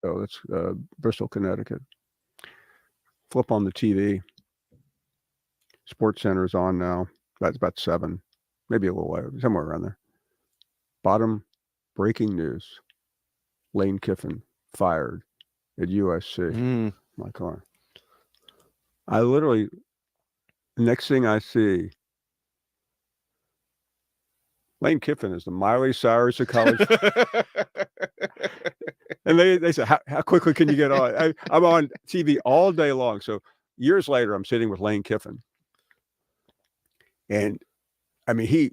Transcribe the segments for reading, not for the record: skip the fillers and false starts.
It's Bristol, Connecticut. Flip on the TV. Sports Center is on now. That's about 7, maybe a little later, somewhere around there. Bottom breaking news: Lane Kiffin fired at USC. My God. I literally, next thing I see, Lane Kiffin is the Miley Cyrus of college. And they said, how quickly can you get on? I'm on TV all day long. So years later, I'm sitting with Lane Kiffin. And I mean, he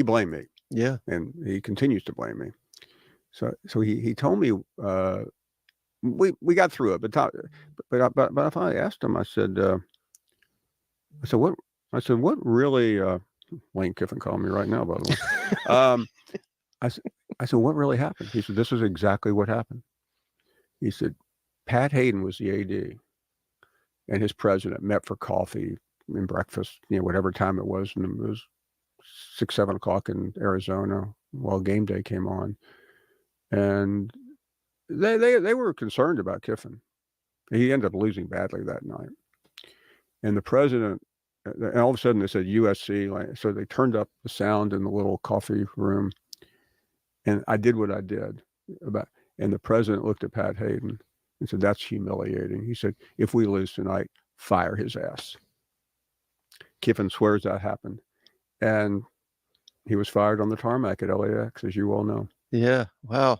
blamed me. Yeah. And he continues to blame me. So he told me, we got through it, but I finally asked him, I said, what really, Lane Kiffin called me right now, by the way. I said, what really happened? He said, this is exactly what happened. He said, Pat Hayden was the AD, and his president met for coffee and breakfast, whatever time it was. And it was 6, 7 o'clock in Arizona while game day came on. And they were concerned about Kiffin. He ended up losing badly that night. And the president, and all of a sudden they said USC. So they turned up the sound in the little coffee room. And I did what I did. And the president looked at Pat Hayden and said, that's humiliating. He said, if we lose tonight, fire his ass. Kiffin swears that happened. And he was fired on the tarmac at LAX, as you all know. Yeah. Wow.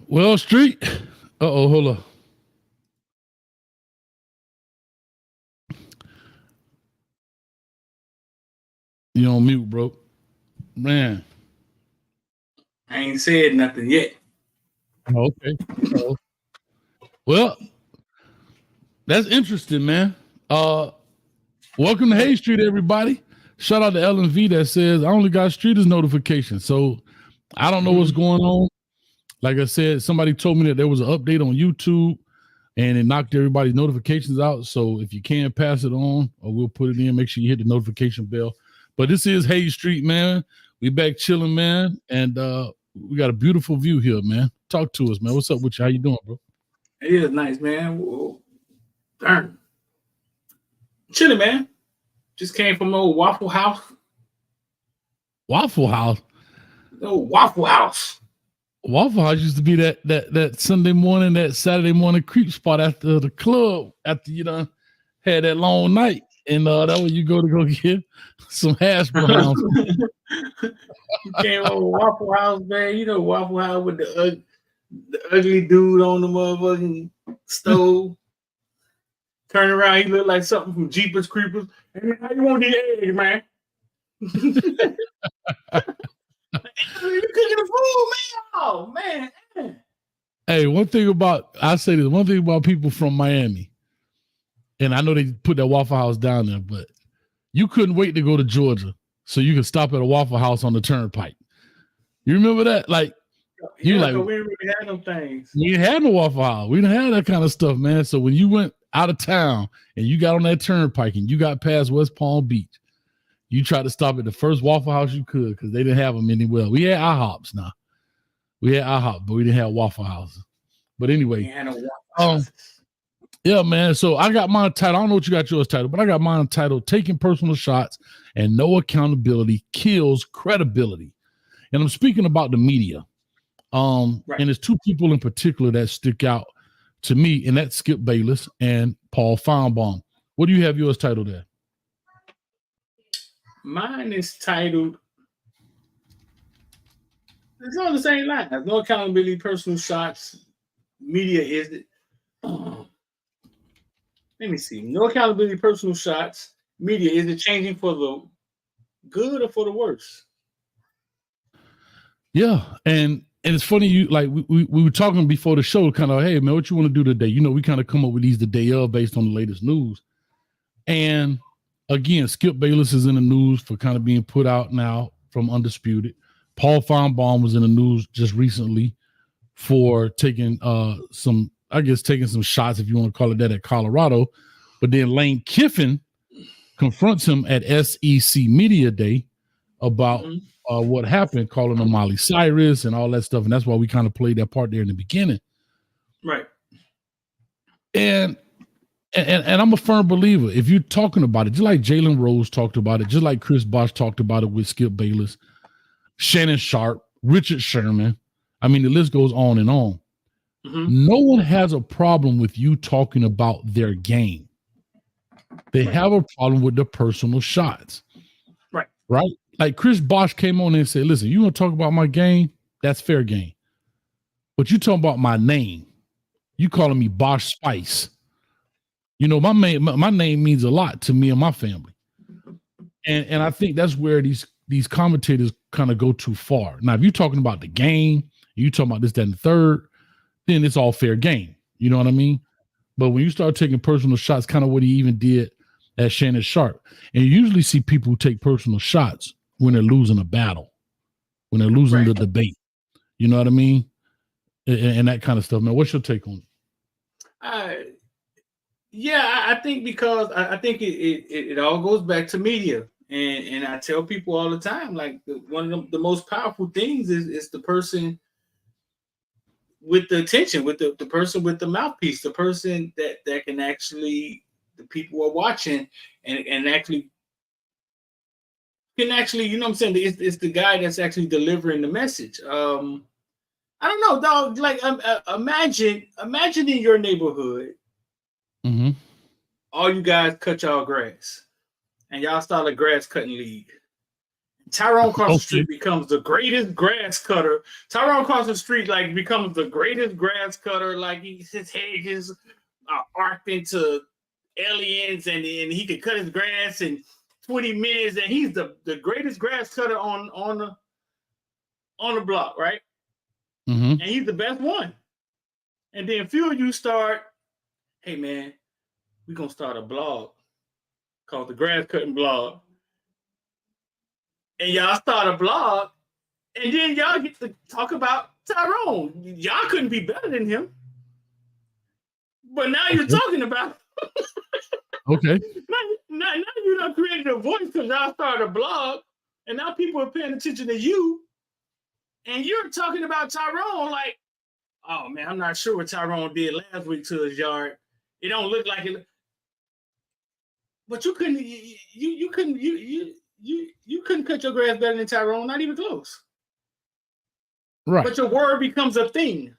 Well, Street. Hold on. You on mute, bro. Man. I ain't said nothing yet. Okay. Well, that's interesting, man. Welcome to Hay Street, everybody. Shout out to LNV that says I only got Streeters notification. So I don't know what's going on. Like I said, somebody told me that there was an update on YouTube and it knocked everybody's notifications out. So if you can pass it on, or we'll put it in, make sure you hit the notification bell. But this is Hay Street, man. We back chilling, man. And we got a beautiful view here, man. Talk to us, man. What's up with you? How you doing, bro? It is nice, man. Whoa. Darn. Chilling, man. Just came from old Waffle House. Waffle House? No, Waffle House. Waffle House used to be that Sunday morning, that Saturday morning creep spot after the club, after you done had that long night. And that way you go get some hash browns. You came over Waffle House, man. You know Waffle House with the ugly dude on the motherfucking stove. Turn around, he looked like something from Jeepers Creepers. Hey, how you want these eggs, man? You cooking the food, man. Oh, man. Hey, one thing about people from Miami, and I know they put that Waffle House down there, but you couldn't wait to go to Georgia so you could stop at a Waffle House on the turnpike. You remember that? Like, we didn't really have them things. We didn't have no Waffle House. We didn't have that kind of stuff, man. So when you went out of town and you got on that turnpike and you got past West Palm Beach, you tried to stop at the first Waffle House you could because they didn't have them anywhere. We had IHOPs now. We had IHOP, but we didn't have Waffle Houses. But anyway, yeah, man. So I got mine titled. I don't know what you got yours titled, but I got mine titled "Taking Personal Shots and No Accountability Kills Credibility." And I'm speaking about the media. And there's two people in particular that stick out to me, and that's Skip Bayless and Paul Feinbaum. What do you have yours titled there? Mine is titled, it's on the same line. No accountability, personal shots, media is it. Let me see. No accountability, personal shots, media, is it changing for the good or for the worse? Yeah, and it's funny, you like we were talking before the show, kind of, hey man, what you want to do today? You know, we kind of come up with these the day of based on the latest news. And again, Skip Bayless is in the news for kind of being put out now from Undisputed. Paul Feinbaum was in the news just recently for taking some shots, if you want to call it that, at Colorado. But then Lane Kiffin confronts him at SEC Media Day about what happened, calling him Miley Cyrus and all that stuff. And that's why we kind of played that part there in the beginning. Right. And I'm a firm believer. If you're talking about it, just like Jalen Rose talked about it, just like Chris Bosh talked about it with Skip Bayless, Shannon Sharp, Richard Sherman. I mean, the list goes on and on. Mm-hmm. No one has a problem with you talking about their game. They have a problem with the personal shots. Right. Right? Like Chris Bosh came on and said, listen, you want to talk about my game? That's fair game. But you talking about my name. You calling me Bosh Spice. You know, my name means a lot to me and my family. And I think that's where these commentators kind of go too far. Now, if you're talking about the game, you talking about this, that, and the third, then it's all fair game. You know what I mean? But when you start taking personal shots, kind of what he even did at Shannon Sharp, and you usually see people who take personal shots when they're losing a battle, when they're losing the debate. You know what I mean? And that kind of stuff. Man, what's your take on it? Yeah, I think because I think it all goes back to media. And I tell people all the time, like one of the most powerful things is the person with the attention, with the person with the mouthpiece, the person that can actually, the people are watching and actually can actually, you know what I'm saying? It's the guy that's actually delivering the message. I don't know, dog. Like imagine in your neighborhood, mm-hmm. all you guys cut y'all grass, and y'all start a grass cutting league. Tyrone across the street becomes the greatest grass cutter. Tyrone across the street becomes the greatest grass cutter. Like his head is arced into aliens, and he can cut his grass in 20 minutes, and he's the greatest grass cutter on the block, right? Mm-hmm. And he's the best one. And then a few of you start, hey man, we're gonna start a blog called the Grass Cutting Blog. And y'all start a blog, and then y'all get to talk about Tyrone. Y'all couldn't be better than him. But now you're talking about okay. Now you done created a voice because y'all started a blog, and now people are paying attention to you. And you're talking about Tyrone like, oh man, I'm not sure what Tyrone did last week to his yard. It don't look like it. But you couldn't cut your grass better than Tyrone, not even close. Right. But your word becomes a thing.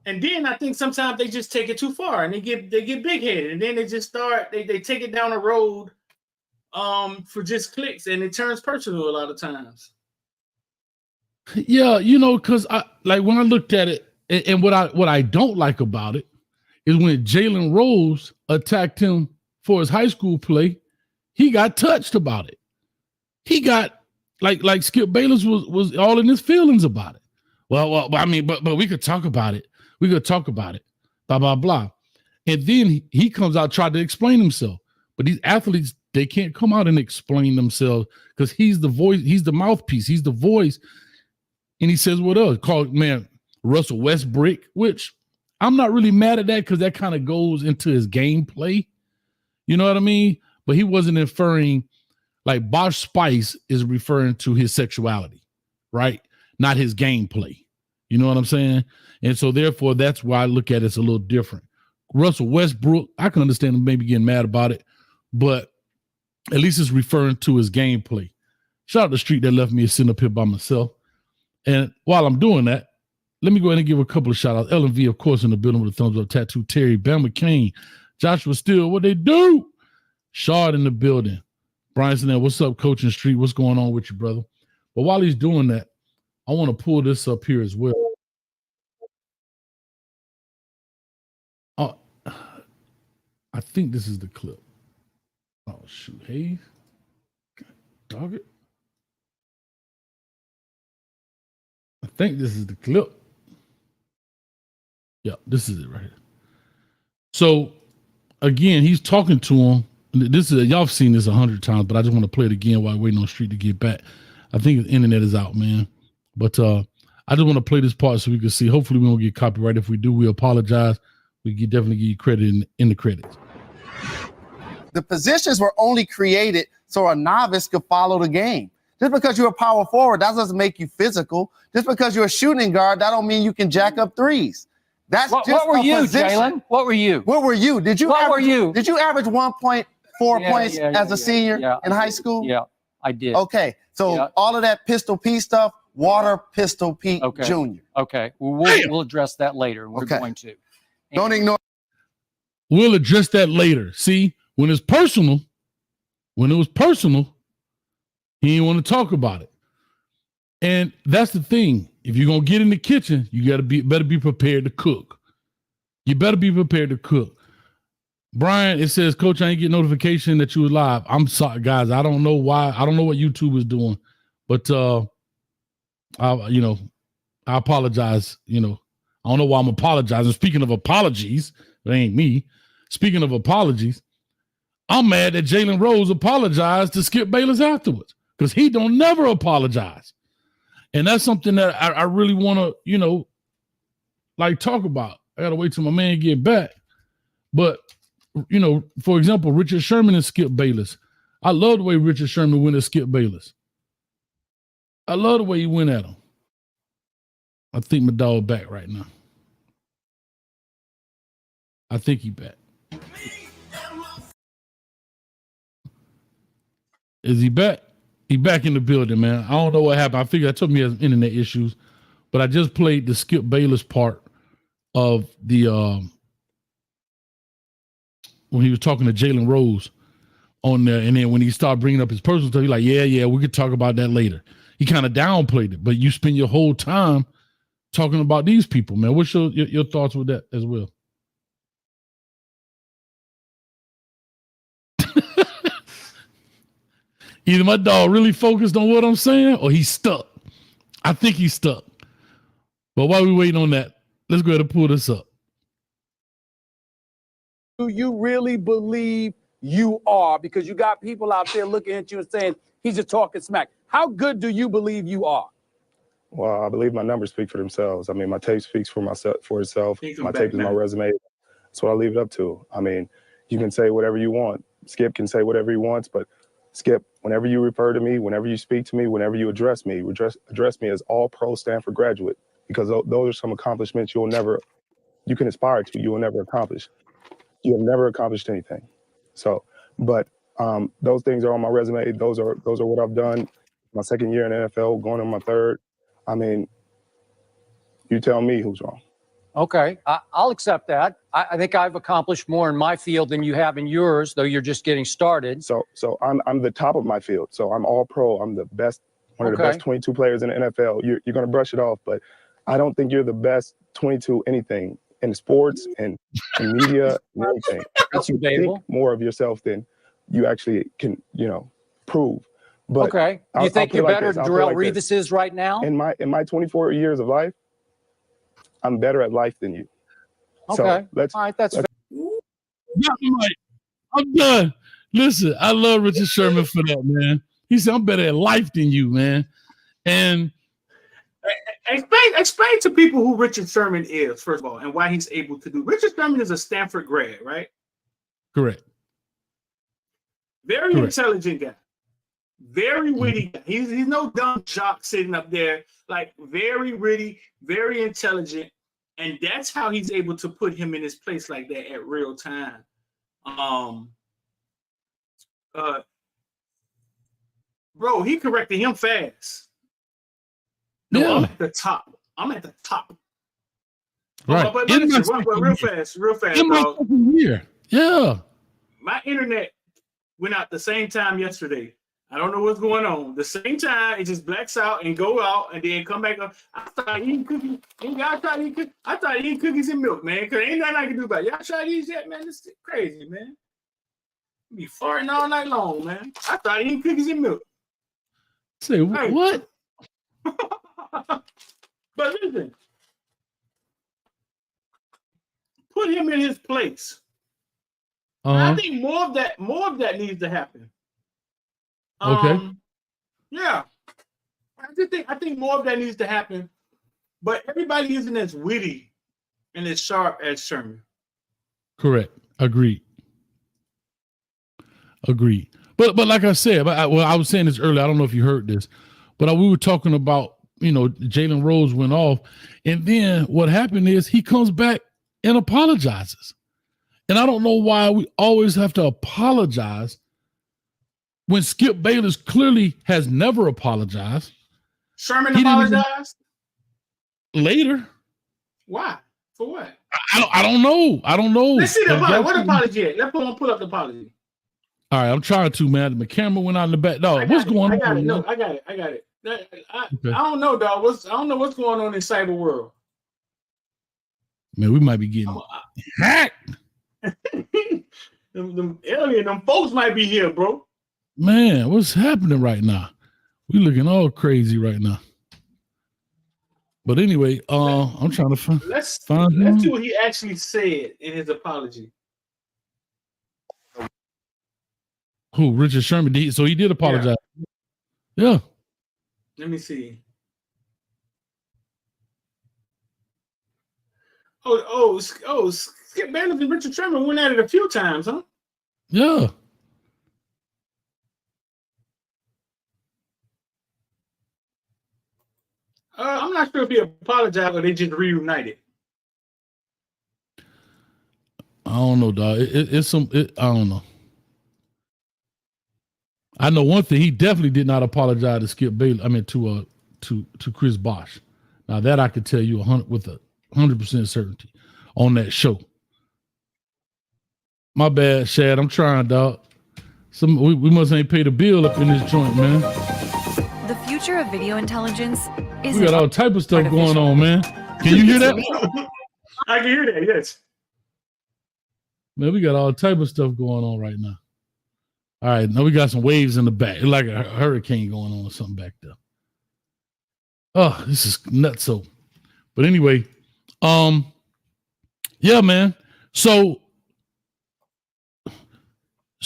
And then I think sometimes they just take it too far and they get big-headed, and then they just start they take it down the road for just clicks, and it turns personal a lot of times. Yeah, you know, because when I looked at it, and what I don't like about it is when Jalen Rose attacked him for his high school play, he got touched about it. He got like Skip Bayless was all in his feelings about it. Well, I mean, but we could talk about it. We could talk about it. Blah blah blah. And then he comes out tried to explain himself. But these athletes, they can't come out and explain themselves because he's the voice, he's the mouthpiece, he's the voice. And he says, what else? Called, man, Russell Westbrook, which I'm not really mad at that because that kind of goes into his gameplay. You know what I mean? But he wasn't inferring, like Bosh Spice is referring to his sexuality, right? Not his gameplay. You know what I'm saying? And so therefore, that's why I look at it as a little different. Russell Westbrook, I can understand him maybe getting mad about it, but at least it's referring to his gameplay. Shout out to the street that left me sitting up here by myself. And while I'm doing that, let me go ahead and give a couple of shout outs. LMV, of course, in the building with a thumbs up tattoo. Terry, Bama Kane, Joshua Steele, what they do? Shard in the building. Brian Snell, what's up, Coaching Street? What's going on with you, brother? But while he's doing that, I want to pull this up here as well. Oh, I think this is the clip. Oh, shoot. Hey, dog it. I think this is the clip. Yeah, this is it right here. So, again, he's talking to him. This is y'all have seen this 100 times, but I just want to play it again while waiting on Street to get back. I think the internet is out, man. But I just want to play this part so we can see. Hopefully, we won't get copyright. If we do, we apologize. We can definitely give you credit in the credits. The positions were only created so a novice could follow the game. Just because you're a power forward, that doesn't make you physical. Just because you're a shooting guard, that don't mean you can jack up threes. That's What just were a you, position. Jalen? What were you? What were you? Did you? What were you? Did you average 1.4 points as a senior in high school? Yeah, I did. Okay, so all of that Pistol P stuff, Water Pistol Pete Jr. Okay, well, we'll address that later. We're going to. Don't ignore. We'll address that later. See, when it was personal, he didn't want to talk about it. And that's the thing. If you're gonna get in the kitchen, you better be prepared to cook. You better be prepared to cook. Brian, it says, Coach, I ain't get notification that you was live. I'm sorry, guys. I don't know why. I don't know what YouTube is doing, but I apologize. I don't know why I'm apologizing. Speaking of apologies, it ain't me. Speaking of apologies, I'm mad that Jalen Rose apologized to Skip Bayless afterwards because he don't never apologize. And that's something that I really want to, talk about. I got to wait till my man get back. But, for example, Richard Sherman and Skip Bayless. I love the way Richard Sherman went at Skip Bayless. I love the way he went at him. I think my dog back right now. I think he back. Is he back? He back in the building, man. I don't know what happened. I figured I told him he has internet issues, but I just played the Skip Bayless part of the when he was talking to Jalen Rose on there, and then when he started bringing up his personal stuff, he's like, yeah, we could talk about that later. He kind of downplayed it, but you spend your whole time talking about these people, man. What's your thoughts with that as well? Either my dog really focused on what I'm saying or he's stuck. I think he's stuck. But while we're waiting on that, let's go ahead and pull this up. Do you really believe you are? Because you got people out there looking at you and saying, he's just talking smack. How good do you believe you are? Well, I believe my numbers speak for themselves. I mean, my tape speaks for itself. My tape is my resume. That's what I leave it up to. I mean, you can say whatever you want. Skip can say whatever he wants, but Skip, whenever you refer to me, whenever you speak to me, whenever you address me as all-pro Stanford graduate, because those are some accomplishments you can aspire to, you will never accomplish. You have never accomplished anything. So, but those things are on my resume. Those are what I've done. My second year in the NFL, going on my third. I mean, you tell me who's wrong. Okay, I'll accept that. I think I've accomplished more in my field than you have in yours, though you're just getting started. So I'm the top of my field. So I'm all pro. I'm the best, one of the best 22 players in the NFL. You're going to brush it off, but I don't think you're the best 22 anything in sports and in media and everything. That's you debatable. think more of yourself than you actually can, prove. But okay, do you think you're better than Darrelle Revis is right now? In my 24 years of life, I'm better at life than you. Okay. So all right, that's fair. I'm done. Listen, I love Richard Sherman for that, man. He said, I'm better at life than you, man. And explain to people who Richard Sherman is, first of all, and why he's able to do. Richard Sherman is a Stanford grad, right? Correct. Very intelligent guy. Very witty. He's no dumb jock sitting up there. Like, very witty, very intelligent. And that's how he's able to put him in his place like that at real time. Bro, he corrected him fast. No, yeah. I'm at the top. Right. But listen, real fast, in my dog. year. Yeah. My internet went out the same time yesterday. I don't know what's going on. The same time, it just blacks out and go out and then come back up. I started eating cookies. I started eating cookies and milk, man, because ain't nothing I can do about it. Y'all try these yet, man? This is crazy, man. Be farting all night long, man. I started eating cookies and milk. Say, what? But listen, put him in his place. I think more of that needs to happen. Okay. Yeah. I think more of that needs to happen. But everybody isn't as witty and as sharp as Sherman. Correct. Agreed. But like I said, I was saying this earlier. I don't know if you heard this, but we were talking about, Jalen Rose went off, and then what happened is he comes back and apologizes. And I don't know why we always have to apologize when Skip Bayless clearly has never apologized. Sherman apologized? Later. Why? For what? I don't know. Let's see the apology. What apology? Let's pull up the apology. All right, I'm trying to, man. My camera went out in the back. Dog, what's going on? I got it. No, I got it. I don't know, dog. I don't know what's going on in cyber world. Man, we might be getting hacked. them folks might be here, bro. Man, what's happening right now? We looking all crazy right now. But anyway, I'm trying to find. Let's see what he actually said in his apology. Who? Richard Sherman? So he did apologize. Yeah. Let me see. Oh! Skip Bayless and Richard Sherman went at it a few times, huh? Yeah. I'm not sure if he apologized or they just reunited. I don't know, dog. I don't know. I know one thing. He definitely did not apologize to Skip Bayless. I mean, to Chris Bosh. Now that I could tell you 100% certainty on that show. My bad, Shad. I'm trying, dog. We must ain't pay the bill up in this joint, man. The future of video intelligence is. We got all type of stuff going on, man. Can you hear that? I can hear that. Yes. Man, we got all type of stuff going on right now. All right, now we got some waves in the back. It's like a hurricane going on or something back there. Oh, this is nuts. So, but anyway, yeah, man. So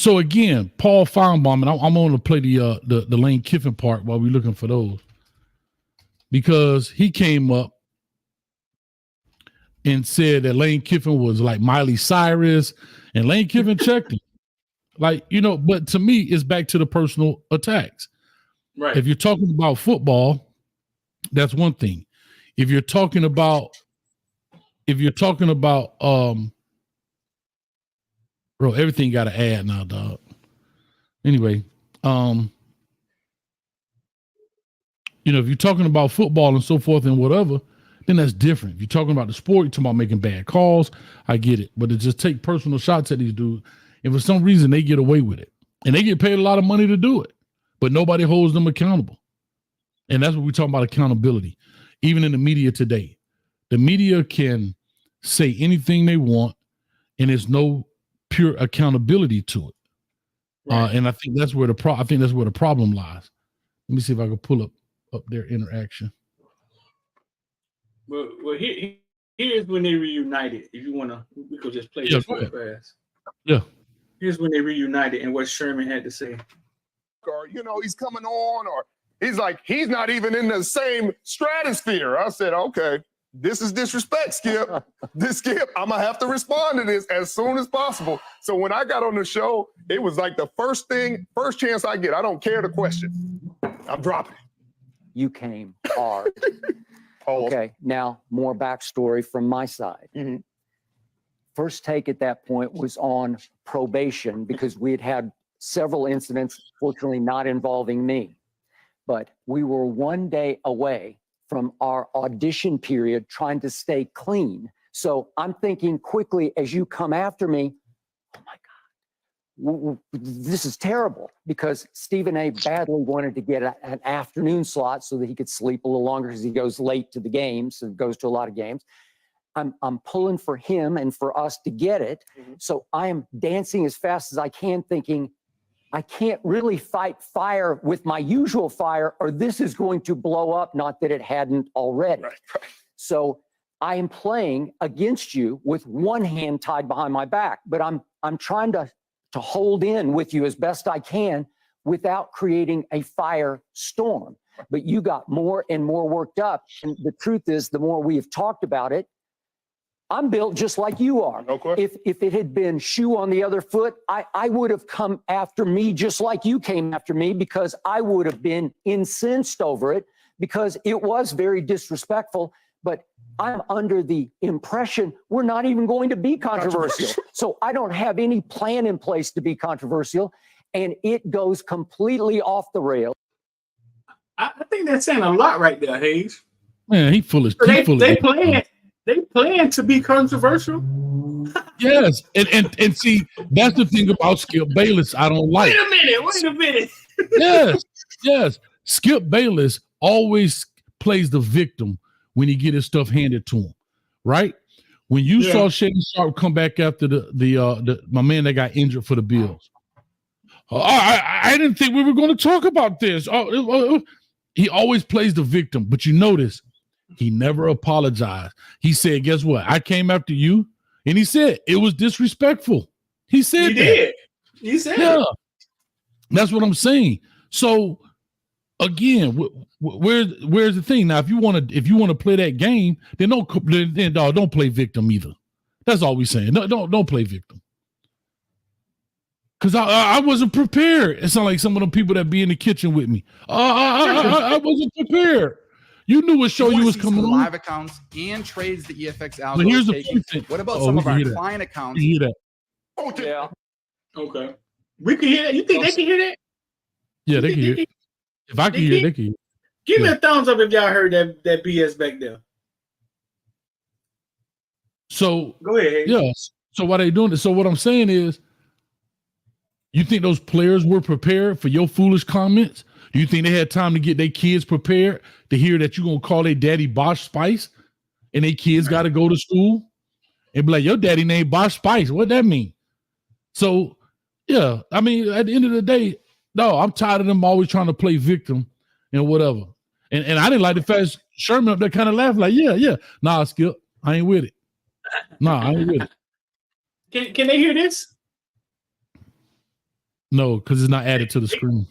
again, Paul Feinbaum, and I'm going to play the Lane Kiffin part while we're looking for those, because he came up and said that Lane Kiffin was like Miley Cyrus, and Lane Kiffin checked him. Like, but to me, it's back to the personal attacks. Right. If you're talking about football, that's one thing. If you're talking about, bro, everything got to add now, dog. Anyway, if you're talking about football and so forth and whatever, then that's different. If you're talking about the sport, you're talking about making bad calls, I get it. But to just take personal shots at these dudes, and for some reason they get away with it. And they get paid a lot of money to do it. But nobody holds them accountable. And that's what we're talking about, accountability. Even in the media today. The media can say anything they want, and there's no pure accountability to it. Right. And I think that's where the problem lies. Let me see if I can pull up their interaction. Well, here's when they reunited. If you wanna, we could just play this real fast. Yeah. Here's when they reunited and what Sherman had to say. Or he's coming on, or he's like, he's not even in the same stratosphere. I said, okay, this is disrespect, Skip. Skip, I'm gonna have to respond to this as soon as possible. So when I got on the show, it was like the first chance I get. I don't care the question. I'm dropping it. You came hard. Okay, now more backstory from my side. Mm-hmm. First take at that point was on probation because we had several incidents, fortunately not involving me. But we were one day away from our audition period trying to stay clean. So I'm thinking quickly as you come after me, oh my God, this is terrible, because Stephen A. badly wanted to get an afternoon slot so that he could sleep a little longer because he goes late to the games and goes to a lot of games. I'm pulling for him and for us to get it. Mm-hmm. So I am dancing as fast as I can, thinking I can't really fight fire with my usual fire, or this is going to blow up, not that it hadn't already. Right. So I am playing against you with one hand tied behind my back, but I'm trying to hold in with you as best I can without creating a fire storm. But you got more and more worked up. And the truth is, the more we have talked about it, I'm built just like you are. No question. If it had been shoe on the other foot, I would have come after me just like you came after me, because I would have been incensed over it, because it was very disrespectful. But I'm under the impression we're not even going to be controversial. So I don't have any plan in place to be controversial, and it goes completely off the rails. I think that's saying a lot right there, Hayes. Man, he full of. So He full they of plan to be controversial. yes, and see, that's the thing about Skip Bayless. I don't like. Wait a minute. Yes. Skip Bayless always plays the victim when he get his stuff handed to him, right? When you saw Shaden Sharp come back after the my man that got injured for the Bills, I didn't think we were going to talk about this. He always plays the victim, but you notice he never apologized. He said, "Guess what? I came after you," and he said it was disrespectful. He said that. He said, "Yeah, that's what I'm saying." So again, where's the thing now? If you want to play that game, then don't play victim either. That's all we're saying. No, don't play victim. Because I wasn't prepared. It's not like some of the people that be in the kitchen with me. I wasn't prepared. You knew what show you was coming on. Live accounts and trades the EFX algo. But here's the taking. thing. What about some of our client accounts? You hear that? Yeah. okay. We can hear that. You think they can hear that? Yeah, they can hear it. If I can hear it, they can hear it. Give me a thumbs up if y'all heard that BS back there. So go ahead. Yes. So why they doing this? So what I'm saying is, you think those players were prepared for your foolish comments? Do you think they had time to get their kids prepared to hear that you're gonna call their daddy Bosch Spice, and their kids got to go to school and be like, your daddy named Bosch Spice? What that mean? So yeah, I mean, at the end of the day, no, I'm tired of them always trying to play victim and whatever. And I didn't like the fact Sherman up there kind of laughed like, yeah. Nah, Skip, I ain't with it. Nah, I ain't with it. Can they hear this? No, because it's not added to the screen.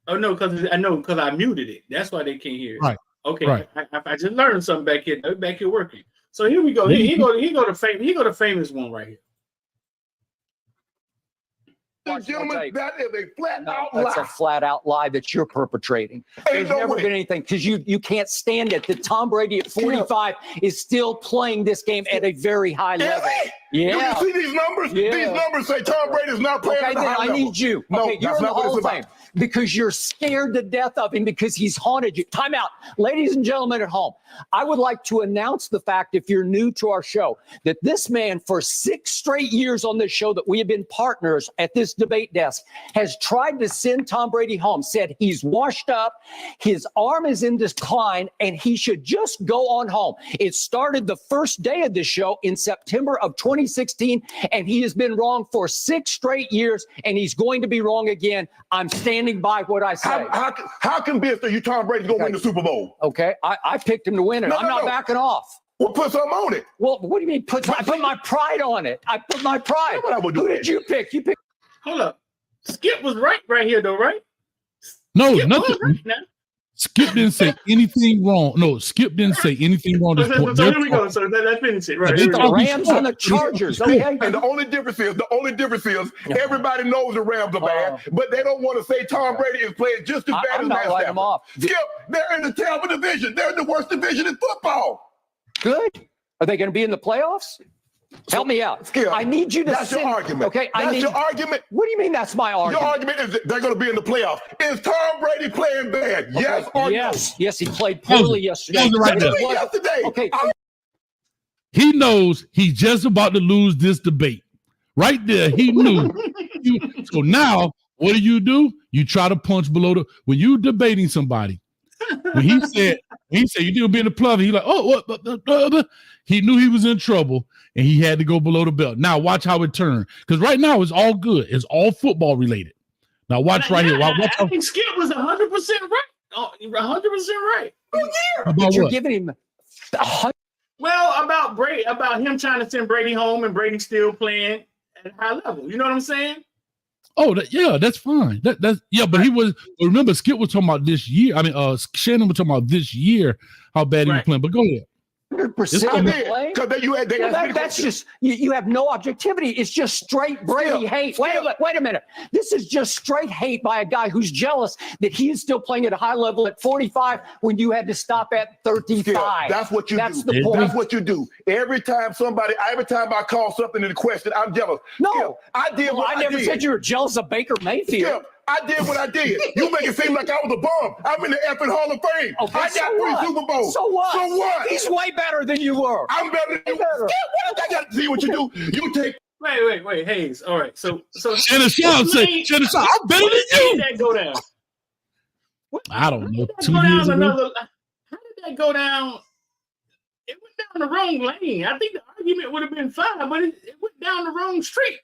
Oh no, because I muted it. That's why they can't hear it. Right. Okay. Right. I just learned something back here. Back here working. So here we go. He go the famous one right here. Gentlemen, that is a flat out lie. That's a flat out lie that you're perpetrating. There's never been anything, because you can't stand it that Tom Brady at 45 is still playing this game at a very high level. Yeah. You see these numbers? Yeah. These numbers say Tom Brady is not playing at a high I level. need you. No, Okay, you're that's in the not what Hall it's of Fame about. because you're scared to death of him because he's haunted you. Time out. Ladies and gentlemen at home, I would like to announce the fact, if you're new to our show, that this man for 6 straight years on this show that we have been partners at this debate desk has tried to send Tom Brady home, said he's washed up, his arm is in decline, and he should just go on home. It started the first day of this show in September of 2016, and he has been wrong for 6 straight years, and he's going to be wrong again. I'm standing by what I say. How convinced are you Tom Brady's going to win the Super Bowl? Okay, I picked him to win it. I'm not backing off. Well, put something on it. Well, what do you mean I put my pride on it? I put my pride. Who did you pick? You picked. Hold up. Skip was right here though, right? No, Skip nothing. was right now. Skip didn't say anything wrong. No, Skip didn't say anything wrong. So here we go. So let's finish it. Right. The Rams and the Chargers. Okay. And the only difference is everybody knows the Rams are bad, but they don't want to say Tom Brady is playing just as bad I'm as not Matt writing them off. Skip, they're in the terrible division. They're in the worst division in football. Good. Are they going to be in the playoffs? Help me out. Skip, I need you to. That's your argument. Okay. That's your argument. What do you mean that's my argument? Your argument is that they're going to be in the playoffs. Is Tom Brady playing bad? Okay. Yes or yes. No? Yes, he played poorly yesterday. Right there. Yesterday. Okay. He knows he's just about to lose this debate. Right there, he knew. So now, what do? You try to punch below the. When you debating somebody, when he said you didn't be in the playoffs, he like, oh, what? He knew he was in trouble, and he had to go below the belt. Now watch how it turned, because right now it's all good. It's all football related. Now watch right here. I think Skip was 100% right. Oh, 100% right. Oh, yeah. About you're what? giving him. Well, about Brady, about him trying to send Brady home, and Brady still playing at a high level. You know what I'm saying? Oh, that's fine. That's but he was. Remember, Skip was talking about this year. I mean, Shannon was talking about this year how bad he was playing. But go ahead. 100% blame. Because that's just you have no objectivity. It's just straight Brady hate. Wait a minute. This is just straight hate by a guy who's jealous that he is still playing at a high level at 45 when you had to stop at 35. Skip, that's what you do. The point. That's what you do. Every time I call something into question, I'm jealous. No, Skip, I did what I did. I never said you were jealous of Baker Mayfield. Skip, I did what I did. You make it seem like I was a bum. I'm in the effing Hall of Fame. Okay, I got 3 Super Bowls. So what? So what? He's way better than you were. I'm better than you. Skip, what? I got to see what you do. You take. Wait, Hayes. All right, so Shannon Sharp say, Shannon Sharp, I'm better than how you. did that go down? I don't know. How did that go down? It went down the wrong lane. I think the argument would have been fine, but it went down the wrong street.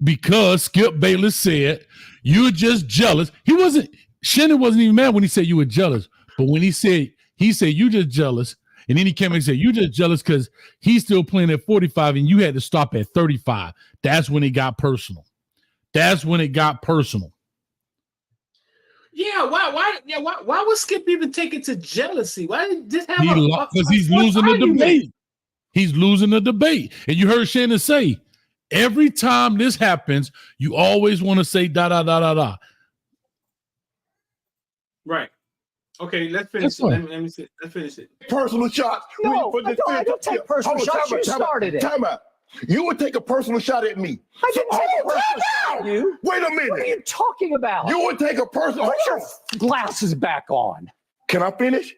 Because Skip Bayless said you're just jealous. Shannon wasn't even mad when he said you were jealous, but when he said you just jealous, and then he came and said you just jealous because he's still playing at 45 and you had to stop at 35. That's when it got personal. Yeah, why would Skip even take it to jealousy? Why did this happen? Because he's losing the debate. He's losing the debate. And you heard Shannon say, every time this happens, you always want to say da da da da da. Right. Okay, let's finish it. Let me see. Let's finish it. Personal shots. No, I don't take personal shots. You started it. Time out. You would take a personal shot at me. I didn't take a personal shot at you. Wait a minute. What are you talking about? You would take a personal. Put your glasses back on. Can I finish?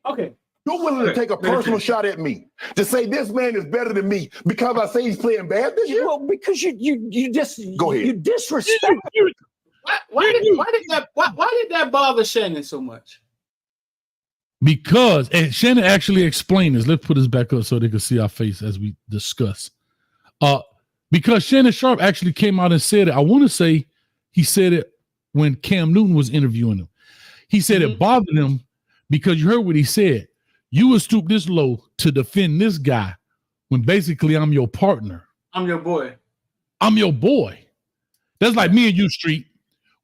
Okay. You're willing to take a personal shot at me to say this man is better than me because I say he's playing bad this year? Well, because you just go ahead. You disrespect. Why did that bother Shannon so much? Because, and Shannon actually explained this. Let's put this back up so they can see our face as we discuss. Because Shannon Sharp actually came out and said it. I want to say he said it when Cam Newton was interviewing him. He said it bothered him because you heard what he said. You would stoop this low to defend this guy when basically I'm your partner. I'm your boy. I'm your boy. That's like me and you, Street.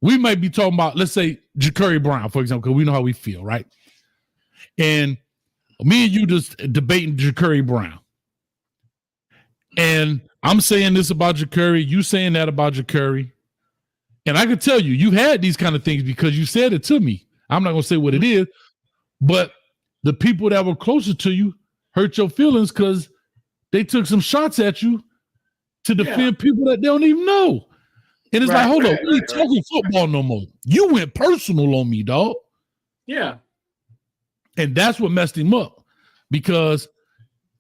We might be talking about, let's say, Ja'Cory Brown, for example, because we know how we feel, right? And me and you just debating Ja'Cory Brown. And I'm saying this about Ja'Cory, you saying that about Ja'Cory. And I can tell you, you've had these kind of things because you said it to me. I'm not going to say what it is, but the people that were closer to you hurt your feelings because they took some shots at you to defend people that they don't even know. And it's like, hold on, we ain't talking football no more. You went personal on me, dog. Yeah. And that's what messed him up because,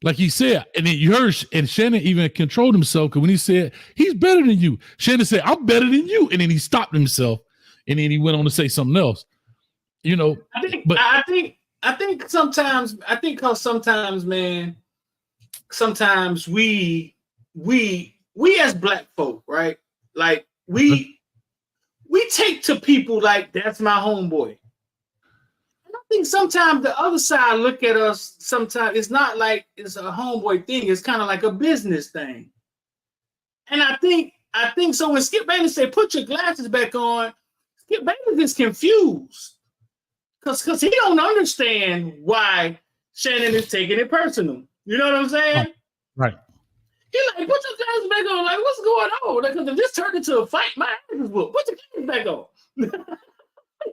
like he said, and then you heard, and Shannon even controlled himself because when he said, he's better than you, Shannon said, I'm better than you. And then he stopped himself and then he went on to say something else. You know, I think sometimes, man, sometimes we as black folk, right? Like we take to people like that's my homeboy. And I think sometimes the other side look at us. Sometimes it's not like it's a homeboy thing. It's kind of like a business thing. And I think so. When Skip Bayless say put your glasses back on, Skip Bayless is confused because he don't understand why Shannon is taking it personal. You know what I'm saying? Right. He like, put your glasses back on. Like, what's going on? Because if this turned into a fight, my ass is whooped. Put your glasses back on.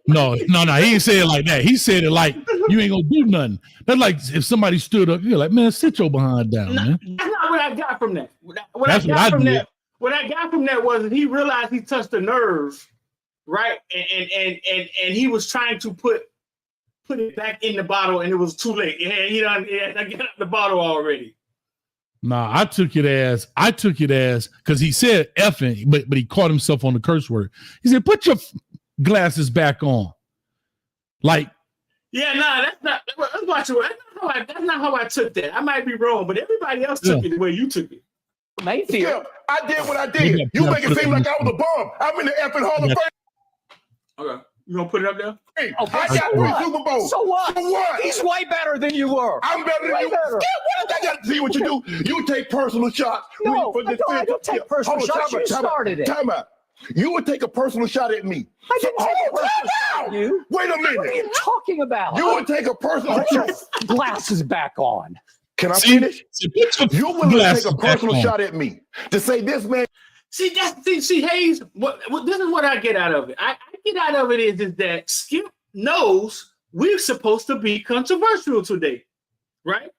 No, he ain't say it like that. He said it like you ain't gonna do nothing. That's like if somebody stood up, you're like, man, sit your behind down, man. That's not what I got from that. What I got from that was that he realized he touched a nerve, right? And he was trying to put it back in the bottle, and it was too late. I get out the bottle already. Nah, I took it as because he said effing, but he caught himself on the curse word. He said, put your glasses back on. Like, yeah, that's not how I took that. I might be wrong, but everybody else took it the way you took it. Mayfield. Yeah, I did what I did. You make it seem like I was a bum. I'm in the effing Hall of Fame. Okay. You gonna put it up there? Hey, I got 3 Super Bowls. So what? So what? He's way better than you were. I'm better than you. Better. I got to see what you do. You take personal shots. No, I don't take personal shots. You started it. Time out. You would take a personal shot at me. I didn't take a personal shot at you. Wait a minute. What are you talking about? You would take a personal Put your glasses back on. Can I finish? You're willing to take a personal shot at me to say this man. See, Hayes, what this is what I get out of it. I get out of it is that Skip knows we're supposed to be controversial today, right?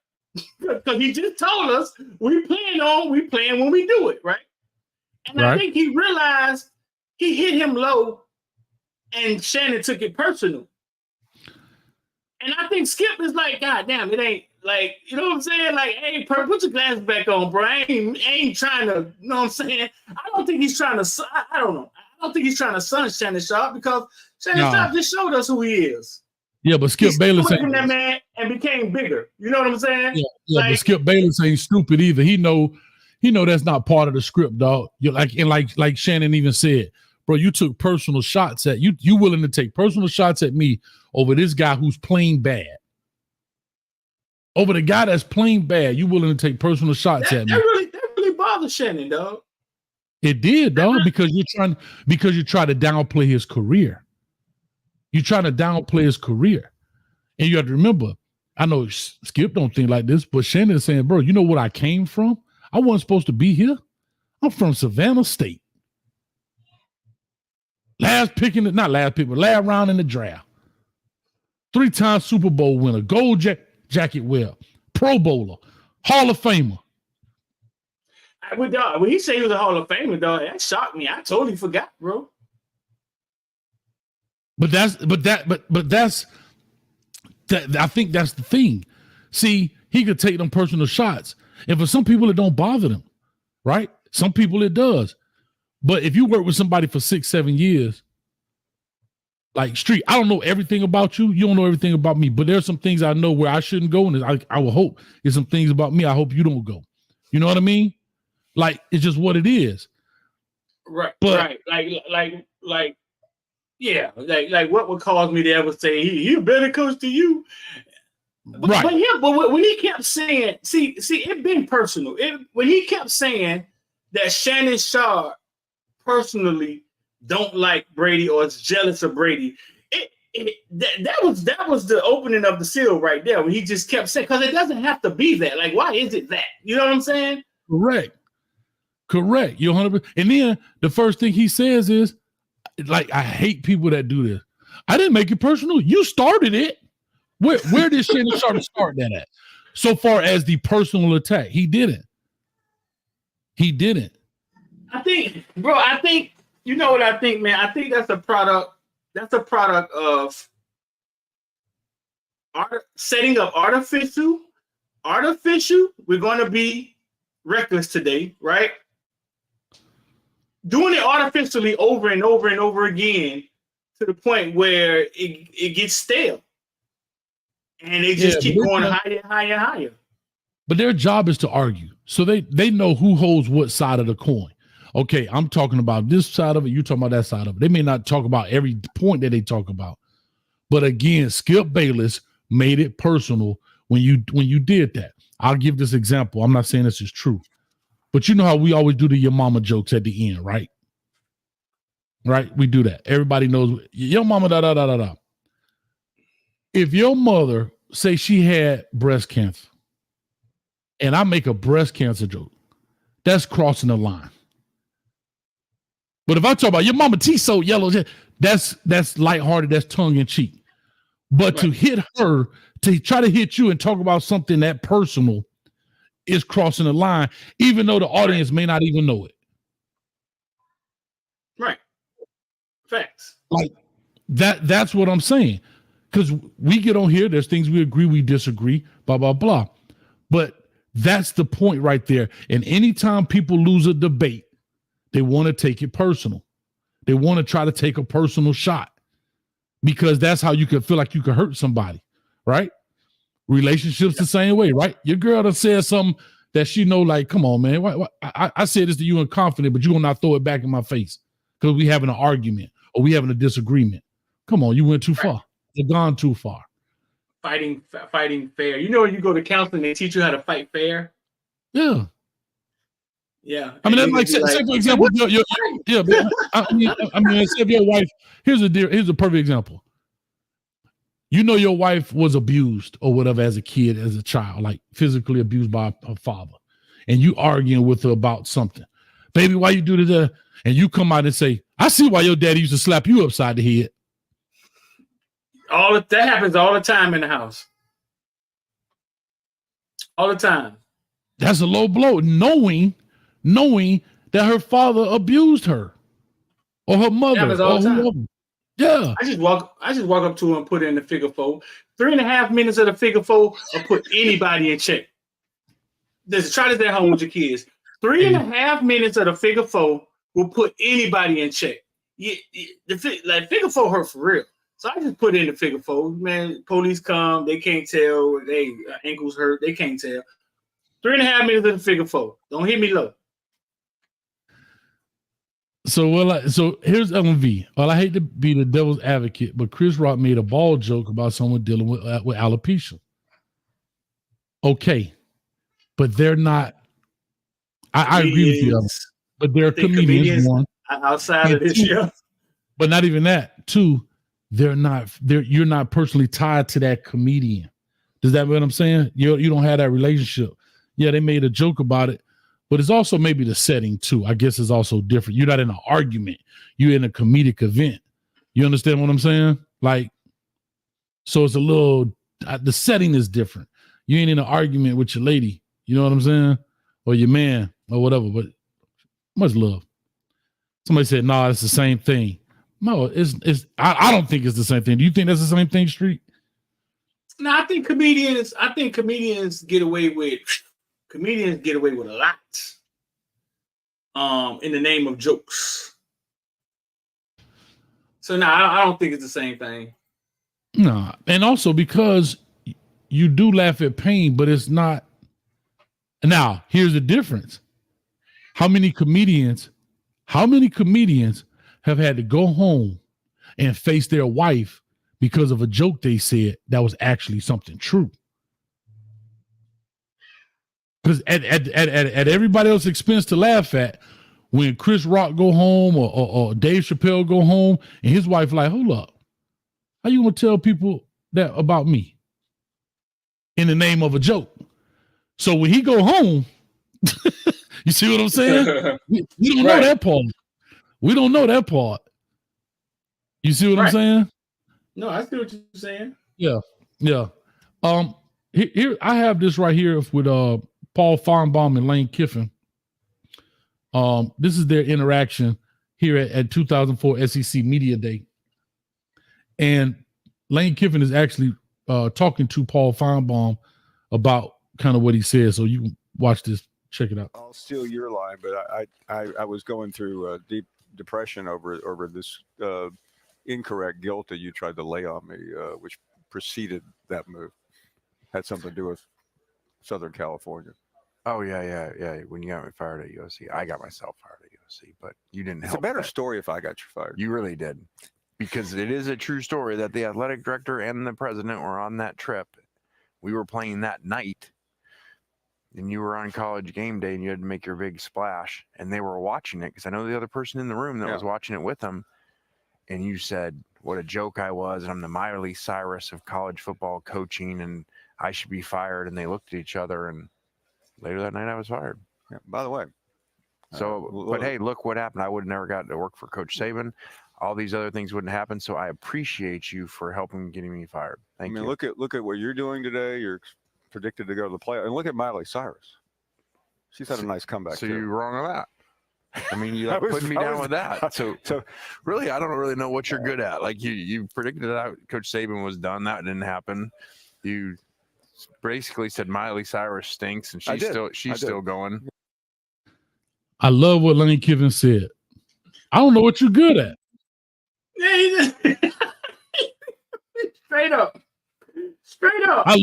Because he just told us we playing when we do it, right? And I think he realized he hit him low and Shannon took it personal. And I think Skip is like, God damn, it ain't like, you know what I'm saying? Like, hey, put your glasses back on, bro. I ain't trying to, you know what I'm saying? I don't think he's trying to, I don't know. I don't think he's trying to sun Shannon Sharp because Shannon Sharp just showed us who he is. Yeah, but Skip Bayless ain't that man and became bigger. You know what I'm saying? Yeah, but Skip Bayless ain't stupid either. He know that's not part of the script, dog. You're like Shannon even said, bro, you took personal shots at you willing to take personal shots at me over this guy who's playing bad. Over the guy that's playing bad, you willing to take personal shots at me. That really bothered Shannon, dog. It did, dog, because you're trying to downplay his career. You're trying to downplay his career. And you have to remember, I know Skip don't think like this, but Shannon is saying, bro, you know what I came from? I wasn't supposed to be here. I'm from Savannah State. Last round in the draft. 3-time Super Bowl winner, gold jacket wearer, Pro Bowler, Hall of Famer. When he said he was a Hall of Famer, dog, that shocked me. I totally forgot, bro. But I think that's the thing. See, he could take them personal shots. And for some people, it don't bother them, right? Some people it does. But if you work with somebody for 6-7 years, like Street, I don't know everything about you. You don't know everything about me. But there's some things I know where I shouldn't go. And I will hope there's some things about me I hope you don't go. You know what I mean? Like, it's just what it is. Right. But, right. Like, yeah. Like what would cause me to ever say he a better coach than you? But when he kept saying, see, it been personal. When he kept saying that Shannon Sharp personally don't like Brady or is jealous of Brady, that was the opening of the seal right there. When he just kept saying, because it doesn't have to be that. Like, why is it that? You know what I'm saying? Correct. You're 100%. And then the first thing he says is, like, I hate people that do this. I didn't make it personal. You started it. Where did Shannon Sharp start that at? So far as the personal attack, he didn't. I think, you know what I think, man? I think that's a product of setting up artificial. We're going to be reckless today, right? Doing it artificially over and over and over again to the point where it gets stale. And they just keep going higher. But their job is to argue. So they know who holds what side of the coin. Okay, I'm talking about this side of it. You're talking about that side of it. They may not talk about every point that they talk about. But again, Skip Bayless made it personal when you did that. I'll give this example. I'm not saying this is true. But you know how we always do the your mama jokes at the end, right? Right? We do that. Everybody knows your mama da. If your mother say she had breast cancer and I make a breast cancer joke, that's crossing the line. But if I talk about your mama teeth so yellow, that's lighthearted, that's tongue in cheek. But to hit her, to try to hit you and talk about something that personal is crossing the line, even though the audience may not even know it. Right. Facts. Like that's what I'm saying. Because we get on here, there's things we agree, we disagree, blah, blah, blah. But that's the point right there. And anytime people lose a debate, they want to take it personal. They want to try to take a personal shot because that's how you can feel like you can hurt somebody, right? Relationships the same way, right? Your girl that says something that she know, like, come on, man. Why, I said this to you in confidence, but you're going to not throw it back in my face because we having an argument or we having a disagreement. Come on, you went too far. You've gone too far. Fighting fair. You know, when you go to counseling, they teach you how to fight fair. Yeah. Yeah. I mean, that's like, say for example, I mean, say if your wife, here's a perfect example. you know your wife was abused or whatever as a kid, as a child, like physically abused by her father, and you arguing with her about something. Baby, why you do this? And you come out and say, I see why your daddy used to slap you upside the head. That happens all the time in the house. All the time. That's a low blow, knowing that her father abused her or her mother or whoever. Yeah. I just walk up to her and put her in the figure four. 3.5 minutes of the figure four will put anybody in check. Just try this at home with your kids. 3.5 minutes of the figure four will put anybody in check. Figure four hurt for real. So I just put it in the figure four. Man, police come, they can't tell. They ankles hurt, they can't tell. 3.5 minutes of the figure four. Don't hit me low. So here's LMV. Well, I hate to be the devil's advocate, but Chris Rock made a ball joke about someone dealing with alopecia. Okay, but they're not. I agree with you, but they're comedians one, outside of this show. But not even that. Two, you're not personally tied to that comedian. Does that what I'm saying? You don't have that relationship. Yeah, they made a joke about it. But it's also maybe the setting too. I guess it's also different. You're not in an argument. You're in a comedic event. You understand what I'm saying? Like, so it's a little, the setting is different. You ain't in an argument with your lady. You know what I'm saying? Or your man or whatever, but much love. Somebody said, no, it's the same thing. No, I don't think it's the same thing. Do you think that's the same thing, Street? No, I think comedians get away with a lot in the name of jokes. So no, I don't think it's the same thing. No, and also because you do laugh at pain, but it's not. Now, here's the difference. How many comedians have had to go home and face their wife because of a joke they said that was actually something true? Because at everybody else's expense to laugh at, when Chris Rock go home or Dave Chappelle go home and his wife like, hold up, how you gonna tell people that about me in the name of a joke? So when he go home, you see what I'm saying? We don't know that part. We don't know that part. You see what I'm saying? No, I see what you're saying. Yeah. Here I have this right here with Paul Feinbaum and Lane Kiffin. This is their interaction here at 2004 SEC Media Day. And Lane Kiffin is actually talking to Paul Feinbaum about kind of what he said. So you can watch this, check it out. I'll steal your line, but I was going through deep depression over this incorrect guilt that you tried to lay on me, which preceded that move. Had something to do with Southern California. Oh yeah. When you got me fired at USC, I got myself fired at USC, but you didn't help. It's a better story if I got you fired. You really did, because it is a true story that the athletic director and the president were on that trip. We were playing that night, and you were on College Game Day, and you had to make your big splash, and they were watching it because I know the other person in the room that was watching it with them. And you said what a joke I was, and I'm the Miley Cyrus of college football coaching, and I should be fired. And they looked at each other, and later that night I was fired. Yeah, by the way. So, but hey, look what happened. I would have never gotten to work for Coach Saban. All these other things wouldn't happen. So I appreciate you for helping getting me fired. Thank you. Look at what you're doing today. You're predicted to go to the playoff. And look at Miley Cyrus. She's had a nice comeback. So you're wrong on that. I mean, you like putting me down with that. So really, I don't really know what you're good at. Like you predicted that Coach Saban was done. That didn't happen. You basically said Miley Cyrus stinks, and she's still going. I love what Lane Kiffin said. I don't know what you're good at. Yeah, straight up. I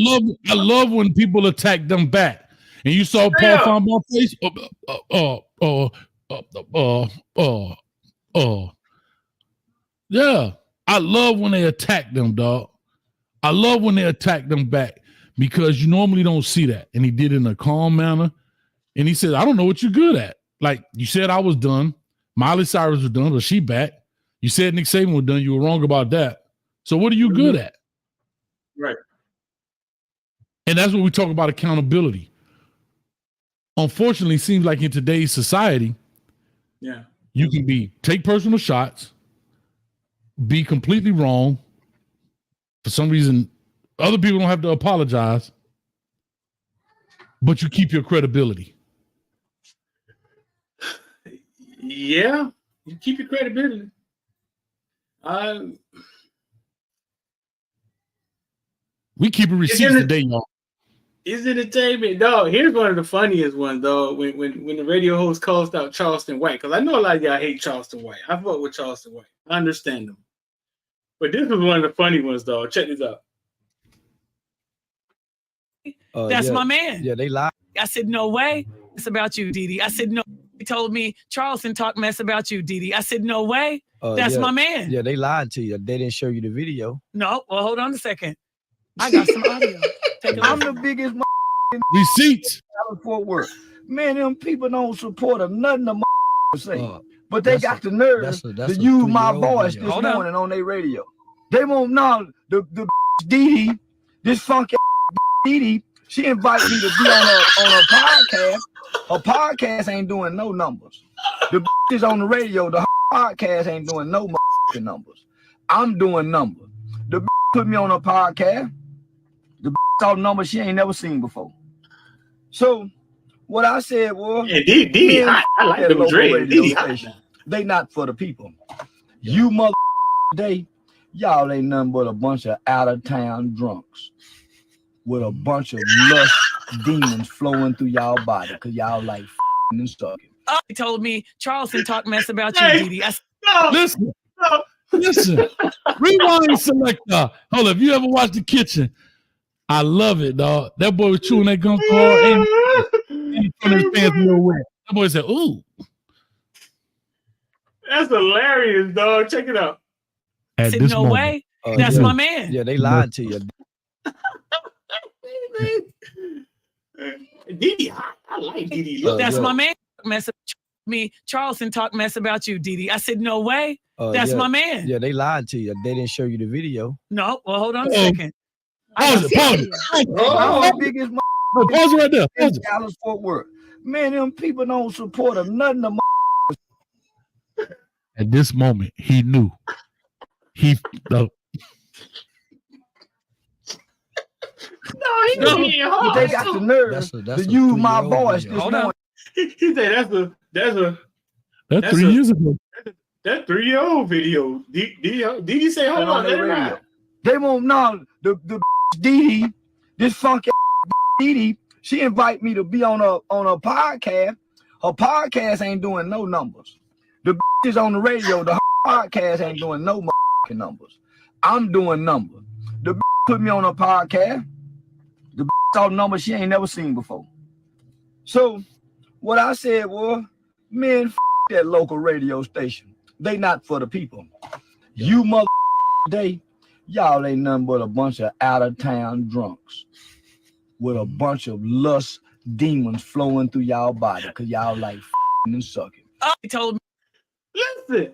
love when people attack them back. And you saw Paul Feinbaum's face. Yeah. I love when they attack them, dog. I love when they attack them back because you normally don't see that. And he did it in a calm manner. And he said, I don't know what you're good at. Like you said, I was done. Miley Cyrus was done, but she back. You said Nick Saban was done. You were wrong about that. So what are you good at? Right. And that's what we talk about accountability. Unfortunately, it seems like in today's society, Yeah. you can take personal shots, be completely wrong. For some reason, other people don't have to apologize, but you keep your credibility. Yeah, you keep your credibility. We keep receipts today, y'all. It's entertainment, dog. Here's one of the funniest ones, dog. When the radio host calls out Charleston White, because I know a lot of y'all hate Charleston White. I fuck with Charleston White. I understand them. But this was one of the funny ones, dog. Check this out. That's my man. Yeah, they lied. I said, no way. It's about you, Didi. I said, no. He told me, Charleston talked mess about you, Didi. I said, no way. That's my man. Yeah, they lied to you. They didn't show you the video. No. Well, hold on a second. I got some audio. I'm the biggest receipts. Fort Worth. Man, them people don't support a nothing the say. But they got the nerve to use my voice this morning on their radio. They won't know the Didi, this funky Didi, she invited me to be on a podcast. Her podcast ain't doing no numbers. The is on the radio. The podcast ain't doing no numbers. I'm doing numbers. The put me on a podcast. The saw numbers she ain't never seen before. So what I said was, yeah, Didi, I like them dreads. They not for the people. You mother y'all ain't nothing but a bunch of out of town drunks with a bunch of lust demons flowing through y'all body because y'all like and sucking. He told me Charleston talked mess about you, Didi. Listen. Rewind selector. Hold up. If you ever watched The Kitchen, I love it, dog. That boy was chewing that gum hard and he put his pants real wet. That boy said, ooh. That's hilarious, dog. Check it out. I said, no way. That's my man. Yeah, they lied to you. Didi, I like Didi. That's my man. Mess me. Charleston talked mess about you, Didi. I said, no way. That's my man. Yeah, they lied to you. They didn't show you the video. No. Well, hold on a second. Pause it. Biggest pause it right there. Pause it. Dallas Fort Worth. Man, them people don't support a nothing the At this moment, he knew. No, he but they got the nerve to use my voice this morning. He said that's 3 years ago. That 3-year-old video. Didi say, hold on, let it ride. They won't know the Didi, this funky Didi, she invite me to be on a podcast. Her podcast ain't doing no numbers. The is on the radio. The podcast ain't doing no numbers. I'm doing numbers. The put me on a podcast. The saw numbers she ain't never seen before. So what I said was, man, that local radio station. They not for the people. You mother y'all ain't nothing but a bunch of out of town drunks with a bunch of lust demons flowing through y'all body because y'all like and sucking. He told me. Listen,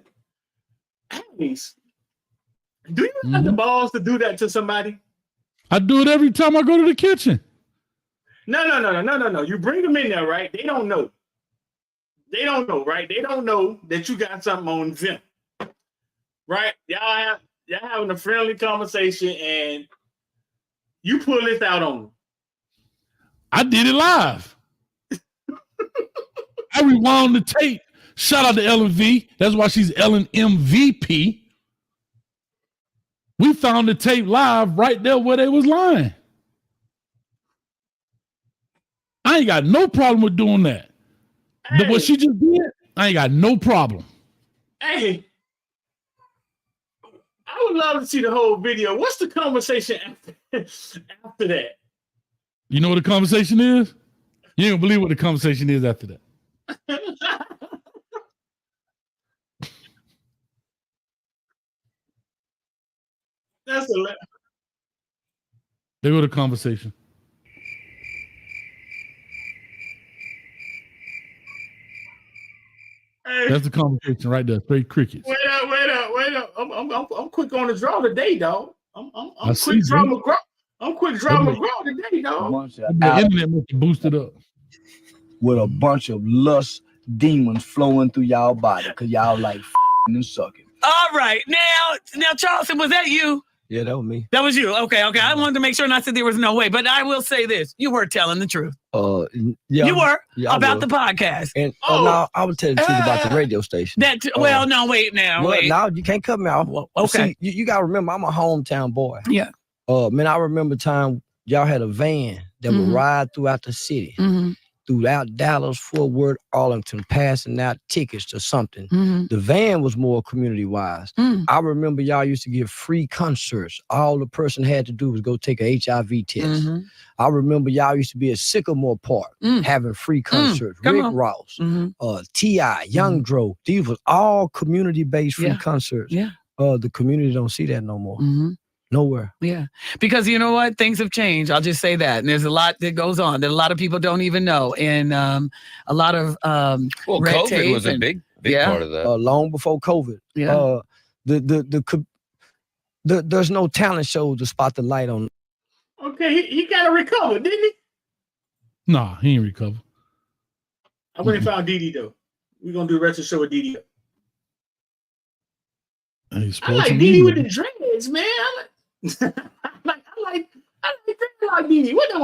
do you have the balls to do that to somebody? I do it every time I go to the kitchen. No. You bring them in there, right? They don't know. Right? They don't know that you got something on them. Right? Y'all having a friendly conversation and you pull this out on them. I did it live. I rewound the tape. Shout out to Ellen V. That's why she's Ellen MVP. We found the tape live right there where they was lying. I ain't got no problem with doing that. But what she just did, I ain't got no problem. Hey, I would love to see the whole video. What's the conversation after that? You know what the conversation is? You ain't gonna believe what the conversation is after that. That's hilarious. There go the conversation. Hey. That's the conversation right there. Straight crickets. Wait up. I'm quick on the draw today, dog. I'm quick see, draw McGraw. I'm quit driving McGraw today, dog. The internet must have boosted up. With a bunch of lust demons flowing through y'all body because y'all like and sucking. All right. Now, Charleston, was that you? Yeah, that was me. That was you. Okay. I wanted to make sure not that there was no way, but I will say this. You were telling the truth. Yeah. You were Yeah, about the podcast. And no, I would tell the truth about the radio station. No, wait now. Well, wait. now you can't cut me off. Well, okay. See, you gotta remember, I'm a hometown boy. Yeah. Man, I remember time y'all had a van that would ride throughout the city. Throughout Dallas, Fort Worth, Arlington, passing out tickets to something. The van was more community-wise. I remember y'all used to give free concerts. All the person had to do was go take a HIV test. I remember y'all used to be at Sycamore Park having free concerts. Rick Ross, T.I., Young Dro. These was all community-based free concerts. Yeah. The community don't see that no more. Nowhere. Yeah. Because you know what? Things have changed. I'll just say that. And there's a lot that goes on that a lot of people don't even know. And a lot of red COVID tape was a big part of that. Long before COVID. Yeah. There's no talent show to spot the light on. Okay, he got to recover, didn't he? Nah, he ain't recovered. I went and found Didi though. We're gonna do the rest of the show with Didi. I like Didi with the dreads, man. I like Didi. What the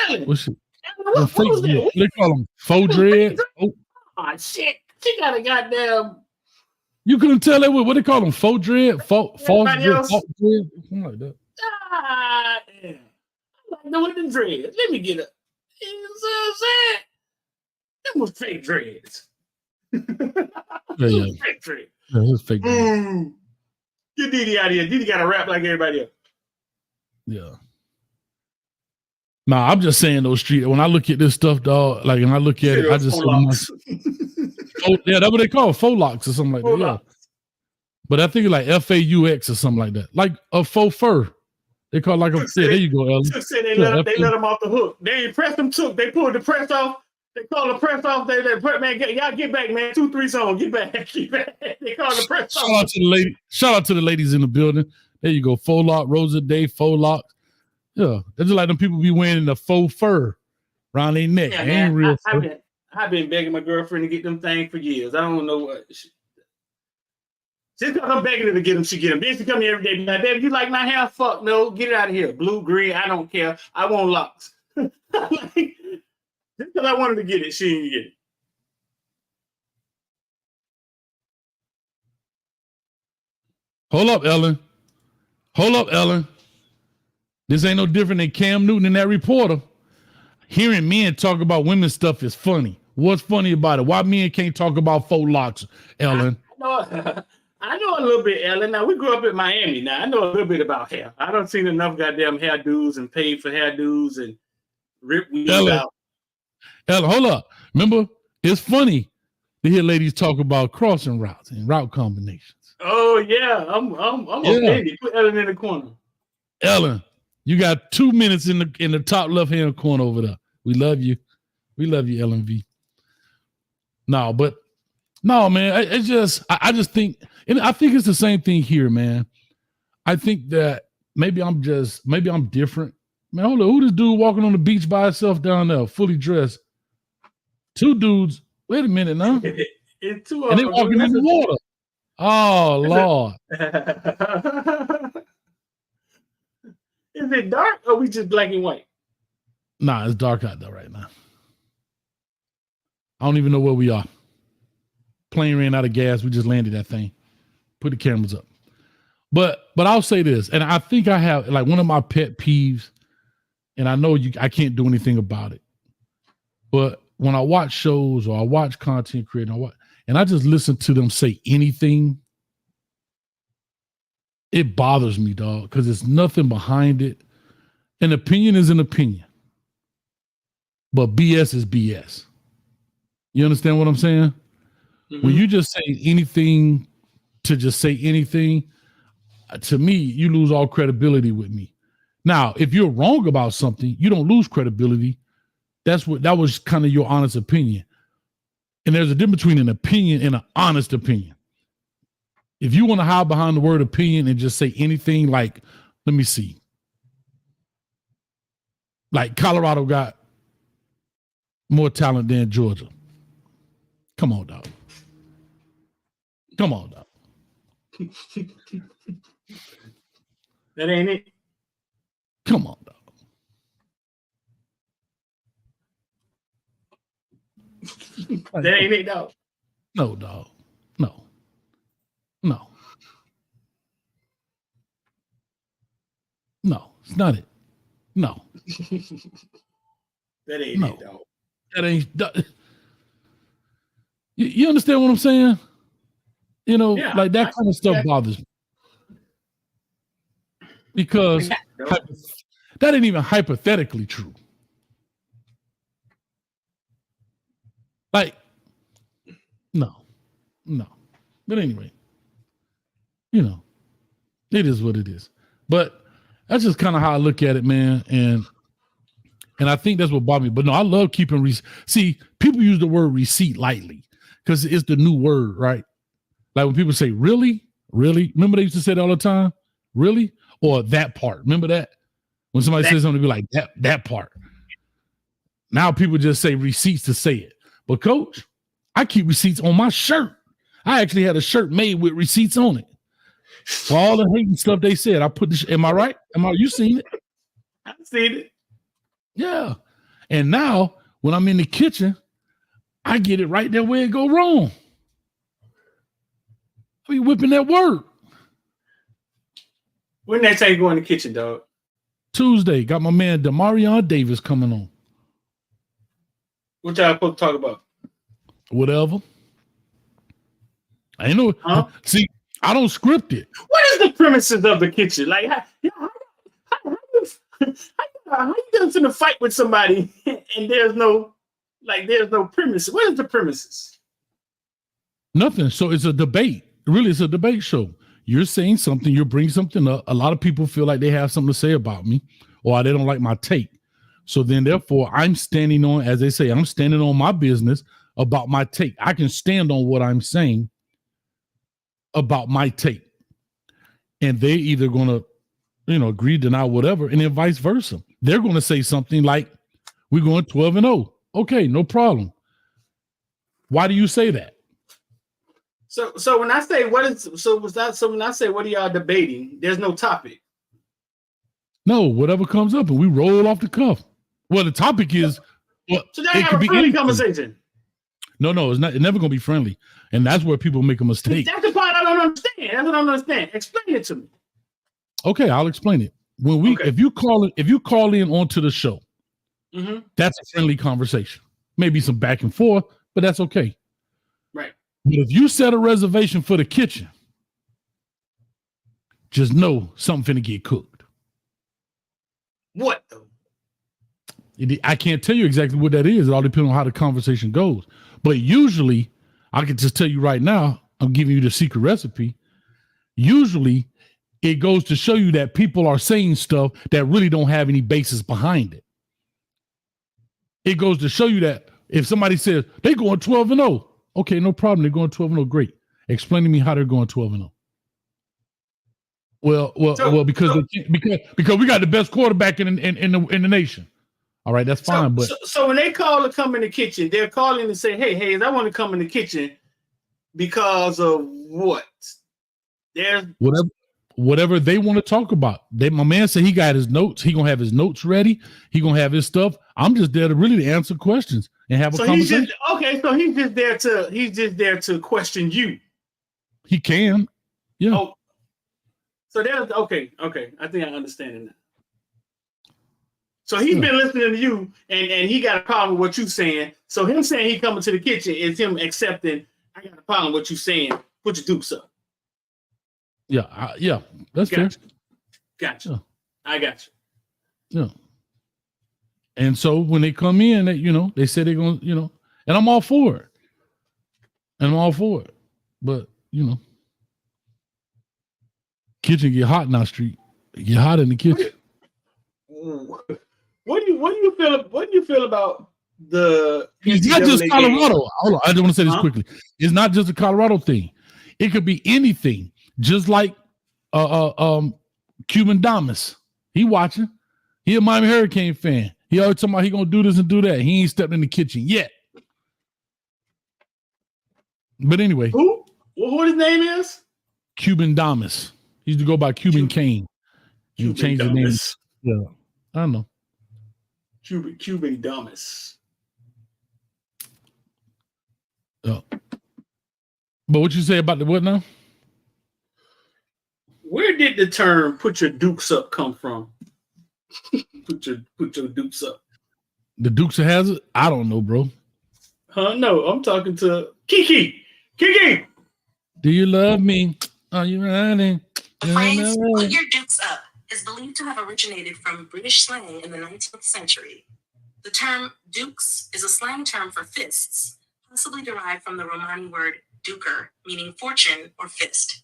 Ellen? What's it? What was that? What they call them? Faux dread? Oh, Shit. She got a goddamn. you couldn't tell that what they call them? Faux dread? False dread? Something like that. Yeah. I like doing the dreads. Let me get up. You know what I'm saying? That was fake dreads. Yeah. Fake dreads. Yeah, it was fake dread. Get Didi out of here. Didi got to rap like everybody else. Yeah. Nah, I'm just saying those street. When I look at this stuff, dog, like, and I look at it, I just yeah, that's what they call it, faux locks or something like that. Yeah. But I think it's like FAUX or something like that, like a faux fur. They call it like a. Yeah, there you go, Ellen. They let them off the hook. They ain't pressed them. They pulled the press off. They call the press off. They man, y'all get back, man. 2-3 songs. Get back. They call the press off. Shout out to the ladies in the building. There you go. Faux lock, Rosa Day, faux lock. Yeah, that's just like them people be wearing the faux fur around their neck. Yeah, ain't real. I've been begging my girlfriend to get them things for years. I don't know what. Just because I'm begging her to get them, she get them. Then she come here every day. Like, baby, you like my hair? Fuck no. Get it out of here. Blue, green. I don't care. I want locks. Just because I wanted to get it, she didn't get it. Hold up, Ellen. This ain't no different than Cam Newton and that reporter. Hearing men talk about women's stuff is funny. What's funny about it? Why men can't talk about faux locks, Ellen? I know a little bit, Ellen. Now, we grew up in Miami. Now, I know a little bit about hair. I don't seen enough goddamn hairdos and paid for hairdos and rip weeds out. Ellen, hold up. Remember, it's funny to hear ladies talk about crossing routes and route combinations. Oh, yeah. I'm offended. Put Ellen in the corner. Ellen, you got 2 minutes in the top left-hand corner over there. We love you. We love you, Ellen V. No, man, I just think, and I think it's the same thing here, man. I think that maybe I'm different. Man, hold on, who this dude walking on the beach by himself down there, fully dressed? 2 dudes. Wait a minute now. And they walking in the water. Oh, Lord. Is it dark or we just black and white? Nah, it's dark out there right now. I don't even know where we are. Plane ran out of gas. We just landed that thing. Put the cameras up. But I'll say this, and I think I have like one of my pet peeves, and I know I can't do anything about it. But when I watch shows or I watch content creator, and I just listen to them say anything, it bothers me, dog, because there's nothing behind it. An opinion is an opinion. But BS is BS. You understand what I'm saying? Mm-hmm. When you just say anything to just say anything, to me, you lose all credibility with me. Now, if you're wrong about something, you don't lose credibility. That was kind of your honest opinion. And there's a difference between an opinion and an honest opinion. If you want to hide behind the word opinion and just say anything like Let me see. Like Colorado got more talent than Georgia. Come on, dog. Come on, dog. That ain't it. Come on, dog. That ain't it, dog. No, dog. No. No. No, it's not it. No. That ain't it, dog. That ain't. You understand what I'm saying? You know, Yeah, like that kind of stuff bothers me. Because that ain't even hypothetically true. Like, no. But anyway, you know, it is what it is. But that's just kind of how I look at it, man. And I think that's what bothered me. But no, I love keeping See, people use the word receipt lightly because it's the new word, right? Like when people say, really? Really? Remember they used to say that all the time? Really? Or that part. Remember that? When somebody says something, be like, that part. Now people just say receipts to say it. But coach, I keep receipts on my shirt. I actually had a shirt made with receipts on it. For all the hating stuff they said, I put this. Am I right? You seen it? I've seen it. Yeah. And now when I'm in the kitchen, I get it right there where it go wrong. I be whipping that word. When next time you go in the kitchen, dog? Tuesday. Got my man Demarion Davis coming on. What y'all supposed to talk about? Whatever. I know. Huh? See, I don't script it. What is the premises of the kitchen? Like, how you going to fight with somebody and there's no premise? What is the premises? Nothing. So it's a debate. Really, it's a debate show. You're saying something, you bring something up. A lot of people feel like they have something to say about me or they don't like my take. So then, therefore, I'm standing on, as they say, I'm standing on my business about my take. I can stand on what I'm saying about my take. And they either going to, agree, deny, whatever, and then vice versa. They're going to say something like, we're going 12-0. Okay, no problem. Why do you say that? So when I say when I say what are y'all debating, there's no topic. No, whatever comes up and we roll off the cuff. Well, the topic is so that have a friendly conversation. No, it's not. It's never gonna be friendly, and that's where people make a mistake. That's the part I don't understand. That's what I don't understand. Explain it to me. Okay, I'll explain it. If you call in onto the show, that's a friendly conversation. Maybe some back and forth, but that's okay. Right. But if you set a reservation for the kitchen, just know something finna get cooked. What though? I can't tell you exactly what that is. It all depends on how the conversation goes. But usually, I can just tell you right now, I'm giving you the secret recipe. Usually, it goes to show you that people are saying stuff that really don't have any basis behind it. It goes to show you that if somebody says they're going 12-0, okay, no problem. They're going 12-0. Great. Explain to me how they're going 12-0. Well, because we got the best quarterback in the nation. All right, that's fine. So when they call to come in the kitchen, they're calling to say, hey, I want to come in the kitchen because of what? There's whatever they want to talk about. My man said he got his notes. He gonna have his notes ready. He gonna have his stuff. I'm just there to answer questions and have a conversation. So he's just there to question you. He can, yeah. Oh, so there's okay. I think I understand it now. So he's been listening to you, and he got a problem with what you're saying. So him saying he coming to the kitchen is him accepting, I got a problem with what you're saying. Put your dukes up. Yeah, that's fair. Gotcha. Yeah. I got you. Yeah. And so when they come in, they say they're going to, and I'm all for it. But, kitchen get hot in our street. It get hot in the kitchen. What do you feel about the? It's not just Colorado. Hold on, I just want to say this quickly. It's not just a Colorado thing. It could be anything. Just like Cuban Damas. He watching. He a Miami Hurricane fan. He always talking about he gonna do this and do that. He ain't stepped in the kitchen yet. But anyway. Who? What his name is? Cuban Damas. He used to go by Cuban Kane. He changed his name. Yeah. I don't know. Cuban Damas. But what you say about the what now? Where did the term "put your dukes up" come from? put your dukes up. The Dukes of Hazzard? I don't know, bro. No, I'm talking to Kiki. Kiki, do you love me? Are you riding? The phrase "put your dukes up" is believed to have originated from British slang in the 19th century. The term dukes is a slang term for fists, possibly derived from the Romani word duker, meaning fortune or fist.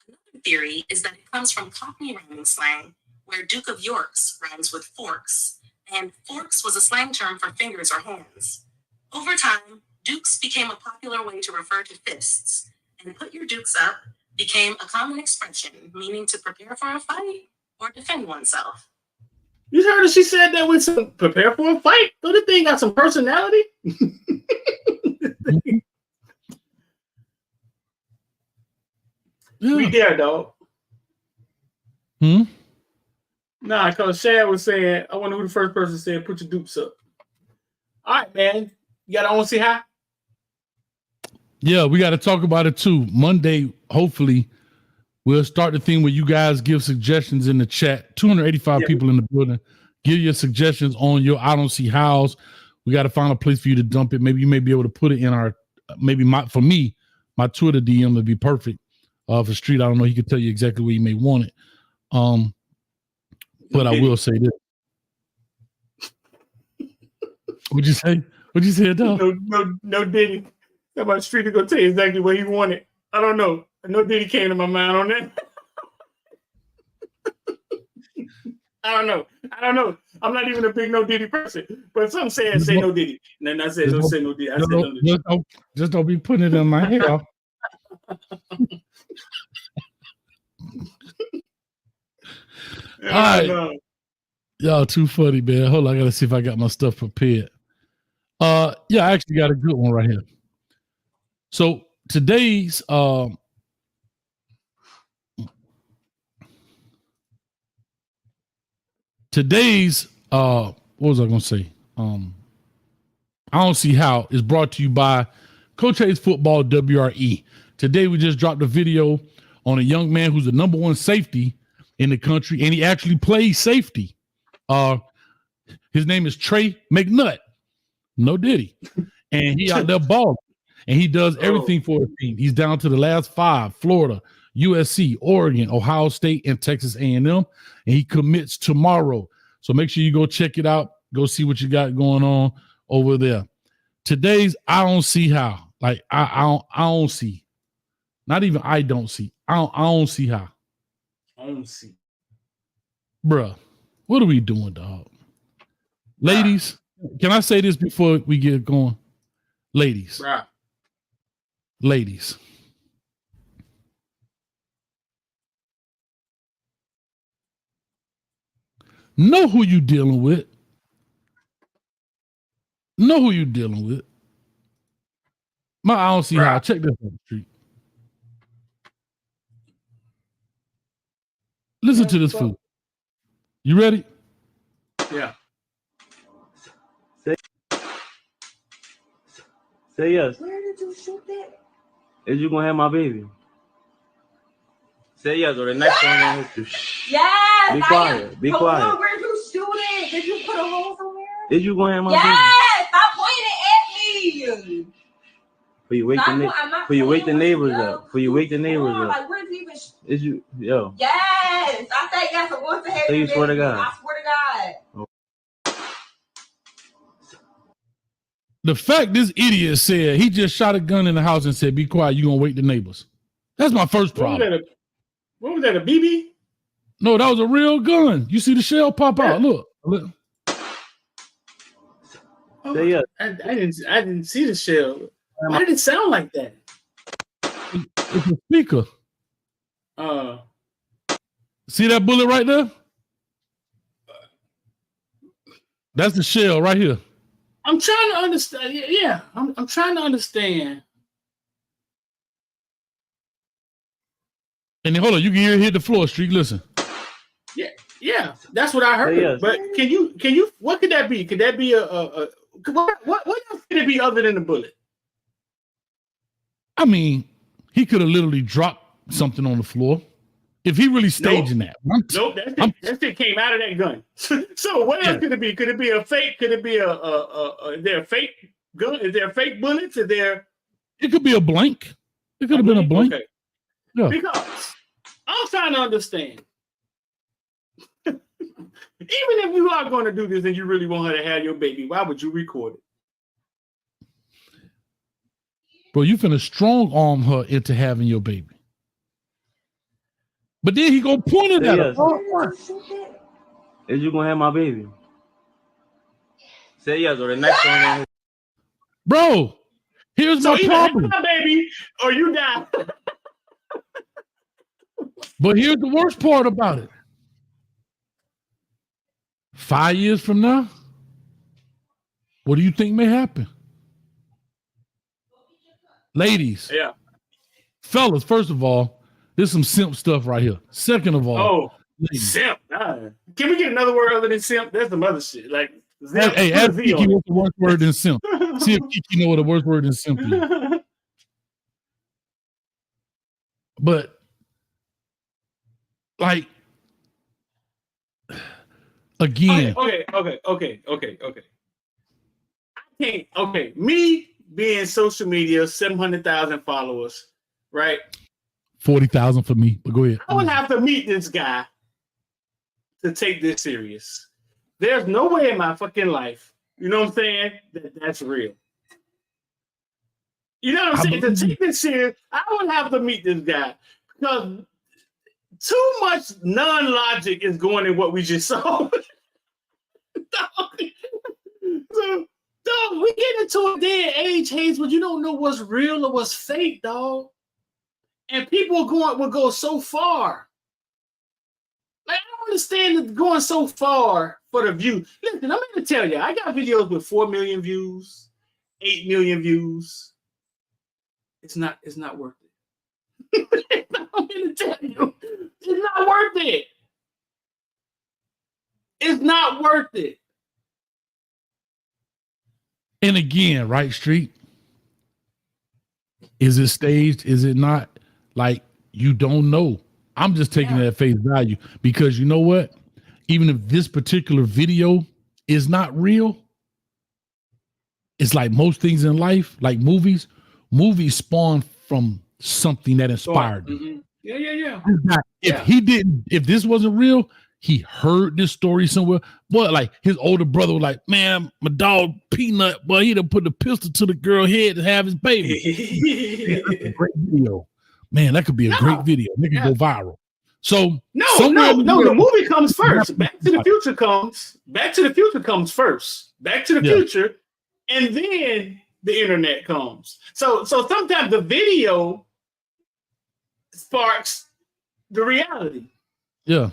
Another theory is that it comes from Cockney rhyming slang, where Duke of York's rhymes with forks, and forks was a slang term for fingers or hands. Over time, dukes became a popular way to refer to fists, and "put your dukes up" became a common expression meaning to prepare for a fight or defend oneself. You heard her? She said that with some prepare for a fight. So the thing got some personality. Yeah. We there, dog. Nah, because Shad was saying, I wonder who the first person said, "put your dukes up." All right, man. You got to own see how? Yeah, we got to talk about it too. Monday, hopefully, we'll start the thing where you guys give suggestions in the chat. 285 people in the building. Give your suggestions on your I Don't See Hows. We got to find a place for you to dump it. Maybe you may be able to put it in our, for me, my Twitter DM would be perfect. For Street, I don't know. He could tell you exactly where you may want it. But I will say this. What'd you say? What'd you say, dog? No Diddy. Somebody Street is gonna tell you exactly what he wanted. I don't know. No Diddy came to my mind on that. I don't know. I'm not even a big No Diddy person. But some say No Diddy. And then I said no Diddy. I said no Diddy. Just don't be putting it in my hair. All right. No. Y'all too funny, man. Hold on, I gotta see if I got my stuff prepared. I actually got a good one right here. So today's what was I gonna say? I Don't See How is brought to you by Coach Hayes Football WRE. Today we just dropped a video on a young man who's the number one safety in the country, and he actually plays safety. His name is Trey McNutt. No Diddy. And he out there balling. And he does everything for his team. He's down to the last 5: Florida, USC, Oregon, Ohio State, and Texas A&M. And he commits tomorrow. So make sure you go check it out. Go see what you got going on over there. Today's I Don't See How. Like I don't see. Not even I don't see. I don't see how. I don't see. Bruh, what are we doing, dog? Ladies, can I say this before we get going? Ladies. Right. Ladies. Know who you dealing with. Know who you dealing with. I don't see how. Check this on the street. Listen to this fool. You ready? Yeah. Say yes. Where did you shoot that? Is you gonna have my baby? Say yes, or the next one gonna hit you. Yes. Be quiet. Be quiet. On, where did you shoot it? Did you put a hole somewhere? Is you gonna have my baby? Yes. Stop pointing at me. For you wake the neighbors up. For you wake the neighbors up. Like, where did you even? Is you yo? Yes. I say yes. I want to have. So you swear to God? I swear to God. Oh. The fact this idiot said he just shot a gun in the house and said, "Be quiet, you gonna wake the neighbors." That's my first problem. What was that, a BB? No, that was a real gun. You see the shell pop out. Look. Oh, yeah. I didn't see the shell. Why did it sound like that? It's a speaker. See that bullet right there? That's the shell right here. I'm trying to understand. Yeah, I'm trying to understand. And then, hold on, you can hear it hit the floor, Street. Listen. Yeah, that's what I heard. Yes. But can you? What could that be? Could that be a what else could it be other than a bullet? I mean, he could have literally dropped something on the floor if he really staging that. Nope, that shit came out of that gun. So what else could it be? Could it be a fake? Could it be is there a fake gun? Is there fake bullets? Is there? It could be a blank. It could have been a blank. Okay. Yeah. Because I'm trying to understand. Even if you are going to do this and you really want her to have your baby, why would you record it? Bro, you finna strong arm her into having your baby. But then he gonna point it at her. Is you gonna have my baby? Say yes, or the next one. Bro, here's my problem. My baby, or you die. But here's the worst part about it. 5 years from now, what do you think may happen? Ladies, fellas, first of all, there's some simp stuff right here. Second of all, simp. Can we get another word other than simp? That's some other shit. Like, simp, hey, ask Kiki what's the worst word than simp. See if Kiki know what the worst word than simp is. But, like, again. Okay. I can't. Okay, me being social media, 700,000 followers, right? 40,000 for me, but go ahead. I would have to meet this guy to take this serious. There's no way in my fucking life, you know what I'm saying, that's real. You know what I'm saying? To take this serious, I would have to meet this guy because too much non-logic is going in what we just saw. Dog, we get into a day and age, Hayes, where you don't know what's real or what's fake, dog. And people will go so far. Like, I don't understand going so far for the view. Listen, I'm going to tell you, I got videos with 4 million views, 8 million views. It's not worth it. I'm going to tell you, it's not worth it. It's not worth it. And again, right, Street? Is it staged? Is it not? Like, you don't know. I'm just taking it at face value because you know what? Even if this particular video is not real, it's like most things in life, like movies spawn from something that inspired them. Yeah. If this wasn't real, he heard this story somewhere. But like his older brother was like, man, my dog Peanut, boy, he done put the pistol to the girl head to have his baby. That's a great video. Man, that could be a great video. Make it go viral. So the movie comes first. Back to the Future comes first. Back to the Future, and then the internet comes. So sometimes the video sparks the reality. Yeah.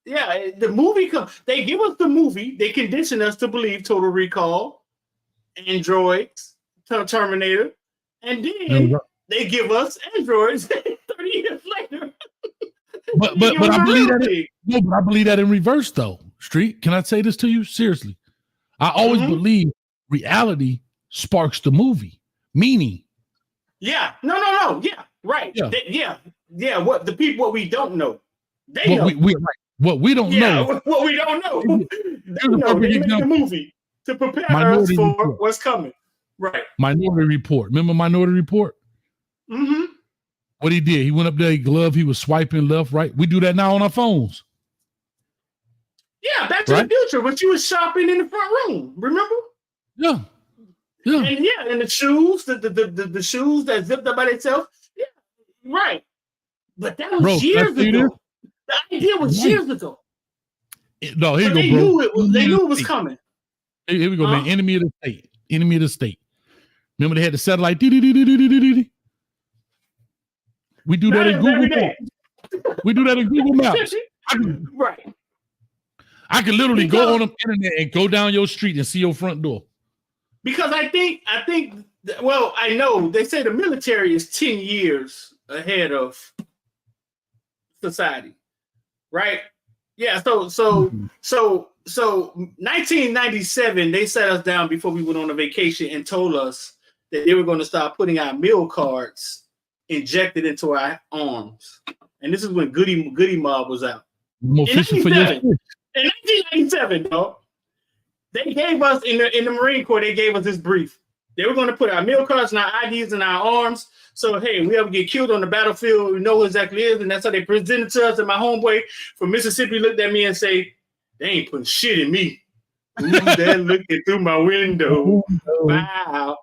The movie comes. They give us the movie. They condition us to believe Total Recall, Androids, Terminator, and then they give us Androids 30 years later. But I believe that. But I believe that in reverse, though. Street, can I say this to you seriously? I always believe reality sparks the movie. Meaning. Yeah. No. Yeah. Right. Yeah. What we don't know. What we don't know. What we don't know. They make the movie to prepare us for what's coming. Right. Minority Report. Remember Minority Report? Mm-hmm. What he did, he went up there, he was swiping left, right. We do that now on our phones. Yeah, Back to the Future, when she was shopping in the front room. Remember? Yeah. And the shoes, the shoes that zipped up by themselves. Yeah, right. But that was years ago. The idea was years ago. No, here they you go, bro. They knew it was coming. Here we go, man. Enemy of the state. Remember they had the satellite. We do that in Google. We do that in Google Maps. Right. I can literally go on the internet and go down your street and see your front door. Because I think, well, I know they say the military is 10 years ahead of society, right? Yeah. So 1997, they sat us down before we went on a vacation and told us that they were going to start putting our meal cards injected into our arms. And this is when Goody Mob was out. More fishing for your fish. In 1997, dog, they gave us in the Marine Corps, they gave us this brief. They were going to put our meal cards and our IDs in our arms. So, hey, we ever get killed on the battlefield, we know who exactly is. And that's how they presented to us. And my homeboy from Mississippi looked at me and say, they ain't putting shit in me. Who's there looking through my window? Wow.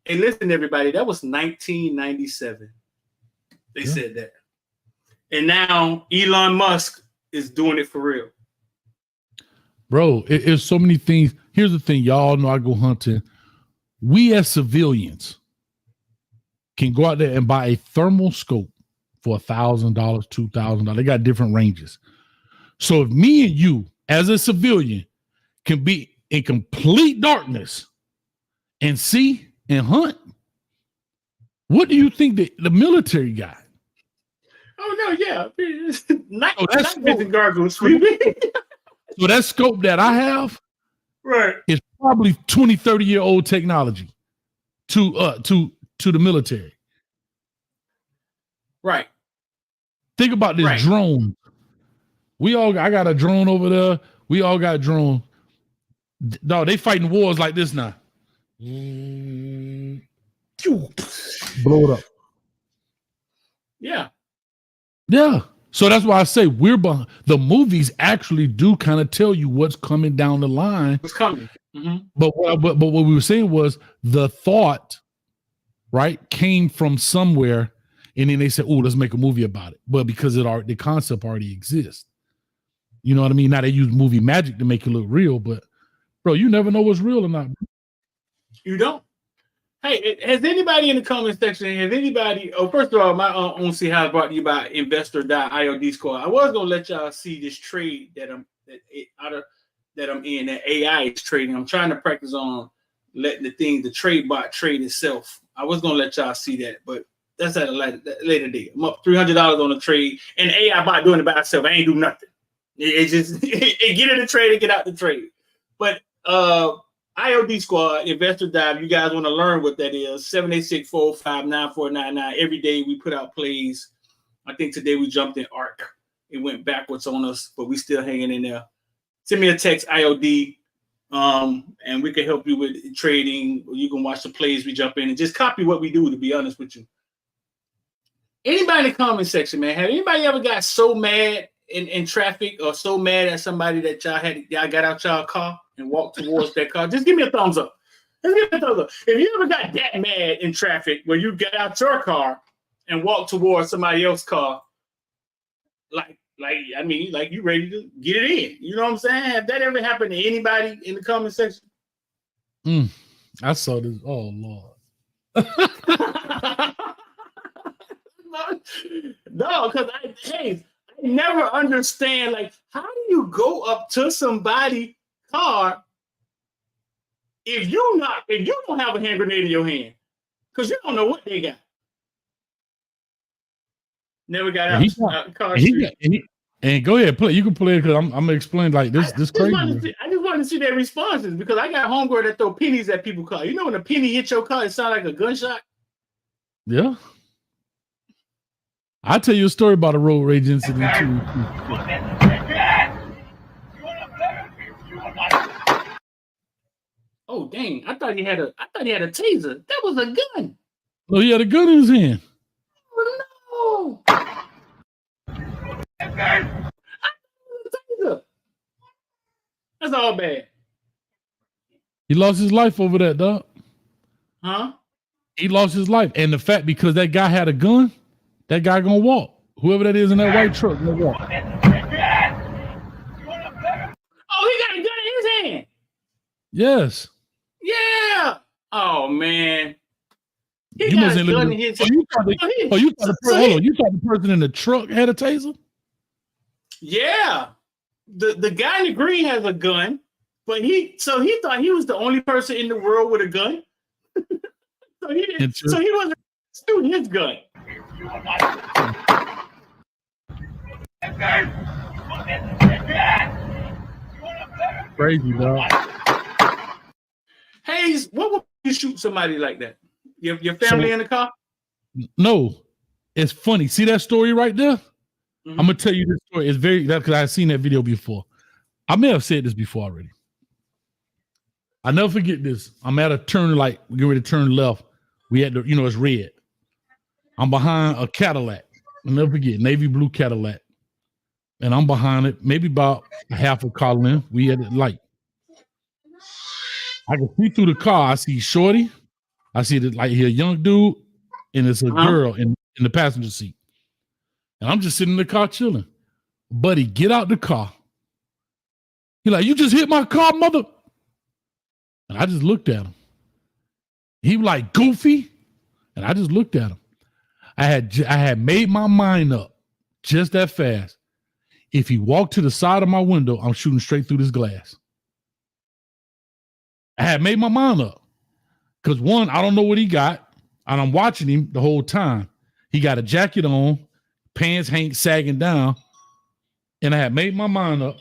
Hey, listen, everybody, that was 1997. They said that. And now Elon Musk is doing it for real. Bro, it's so many things. Here's the thing. Y'all know I go hunting. We as civilians can go out there and buy a thermal scope for $1,000, $2,000. They got different ranges. So if me and you as a civilian can be in complete darkness and see and hunt, what do you think the military got? Oh, no, yeah. Night that's vision gargoyles, sweet. So that scope that I have, right, is probably 20, 30-year-old technology to the military. Right. Think about this drone. I got a drone over there. We all got drone. Dog, they fighting wars like this now. Blow it up. Yeah. Yeah. So that's why I say the movies actually do kind of tell you what's coming down the line. What's coming. Mm-hmm. But what we were saying was the thought, right, came from somewhere, and then they said, "Oh, let's make a movie about it." But because the concept already exists, you know what I mean. Now they use movie magic to make it look real, but bro, you never know what's real or not. You don't. Hey, has anybody in the comment section? First of all, my own see how brought to you by investor.iod score. I was gonna let y'all see this trade that I'm in, that AI is trading. I'm trying to practice on letting the trade bot trade itself. I was gonna let y'all see that, but that's at a later date. I'm up $300 on the trade, and the AI bot doing it by itself. I ain't do nothing. It just it get in the trade and get out the trade. But IOD Squad, Investor Dive, you guys want to learn what that is, 786-405-9499. Every day we put out plays. I think today we jumped in ARC. It went backwards on us, but we still hanging in there. Send me a text, IOD, and we can help you with trading. You can watch the plays we jump in and just copy what we do, to be honest with you. Anybody in the comment section, man, have anybody ever got so mad in traffic or so mad at somebody that y'all got out y'all car and walked towards that car? Just give me a thumbs up. Just give me a thumbs up. If you ever got that mad in traffic where you get out your car and walk towards somebody else's car, like you ready to get it in. You know what I'm saying? Have that ever happened to anybody in the comment section? I saw this. Oh Lord. No, because I never understand, like, how do you go up to somebody's car if you don't have a hand grenade in your hand? Because you don't know what they got. Never got out. And go ahead, play. You can play it because I'm gonna explain like this. This crazy. I just wanted to see their responses because I got homegirl that throw pennies at people's car. You know when a penny hit your car, it sounds like a gunshot. Yeah. I'll tell you a story about a road rage incident too. Oh dang! I thought he had a taser. That was a gun. Oh, he had a gun in his hand. Oh no! That's all bad. He lost his life over that, dog. Huh? He lost his life, and the fact because that guy had a gun, that guy gonna walk. Whoever that is in that white truck gonna walk. Oh, he got a gun in his hand. Yes. Yeah. Oh man. He You got must a ain't gun living. in his. You thought the person in the truck had a taser? Yeah, the guy in the green has a gun, but he thought he was the only person in the world with a gun. So he wasn't doing his gun. Crazy, dog. Hayes, what would you shoot somebody like that? Your family in the car? No, it's funny. See that story right there? I'm gonna tell you this story. It's very that because I've seen that video before. I may have said this before already. I never forget this. I'm at a turn, like we're getting ready to turn left. We had the, it's red. I'm behind a Cadillac. I'll never forget, navy blue Cadillac. And I'm behind it, maybe about a half a car length. We had it light. I can see through the car. I see Shorty. I see that like here a young dude, and it's a girl in the passenger seat. And I'm just sitting in the car chilling. Buddy, get out the car. He like, you just hit my car, mother. And I just looked at him. He was like, goofy. And I just looked at him. I had made my mind up just that fast. If he walked to the side of my window, I'm shooting straight through this glass. I had made my mind up. Because one, I don't know what he got. And I'm watching him the whole time. He got a jacket on, pants hang sagging down. And I had made my mind up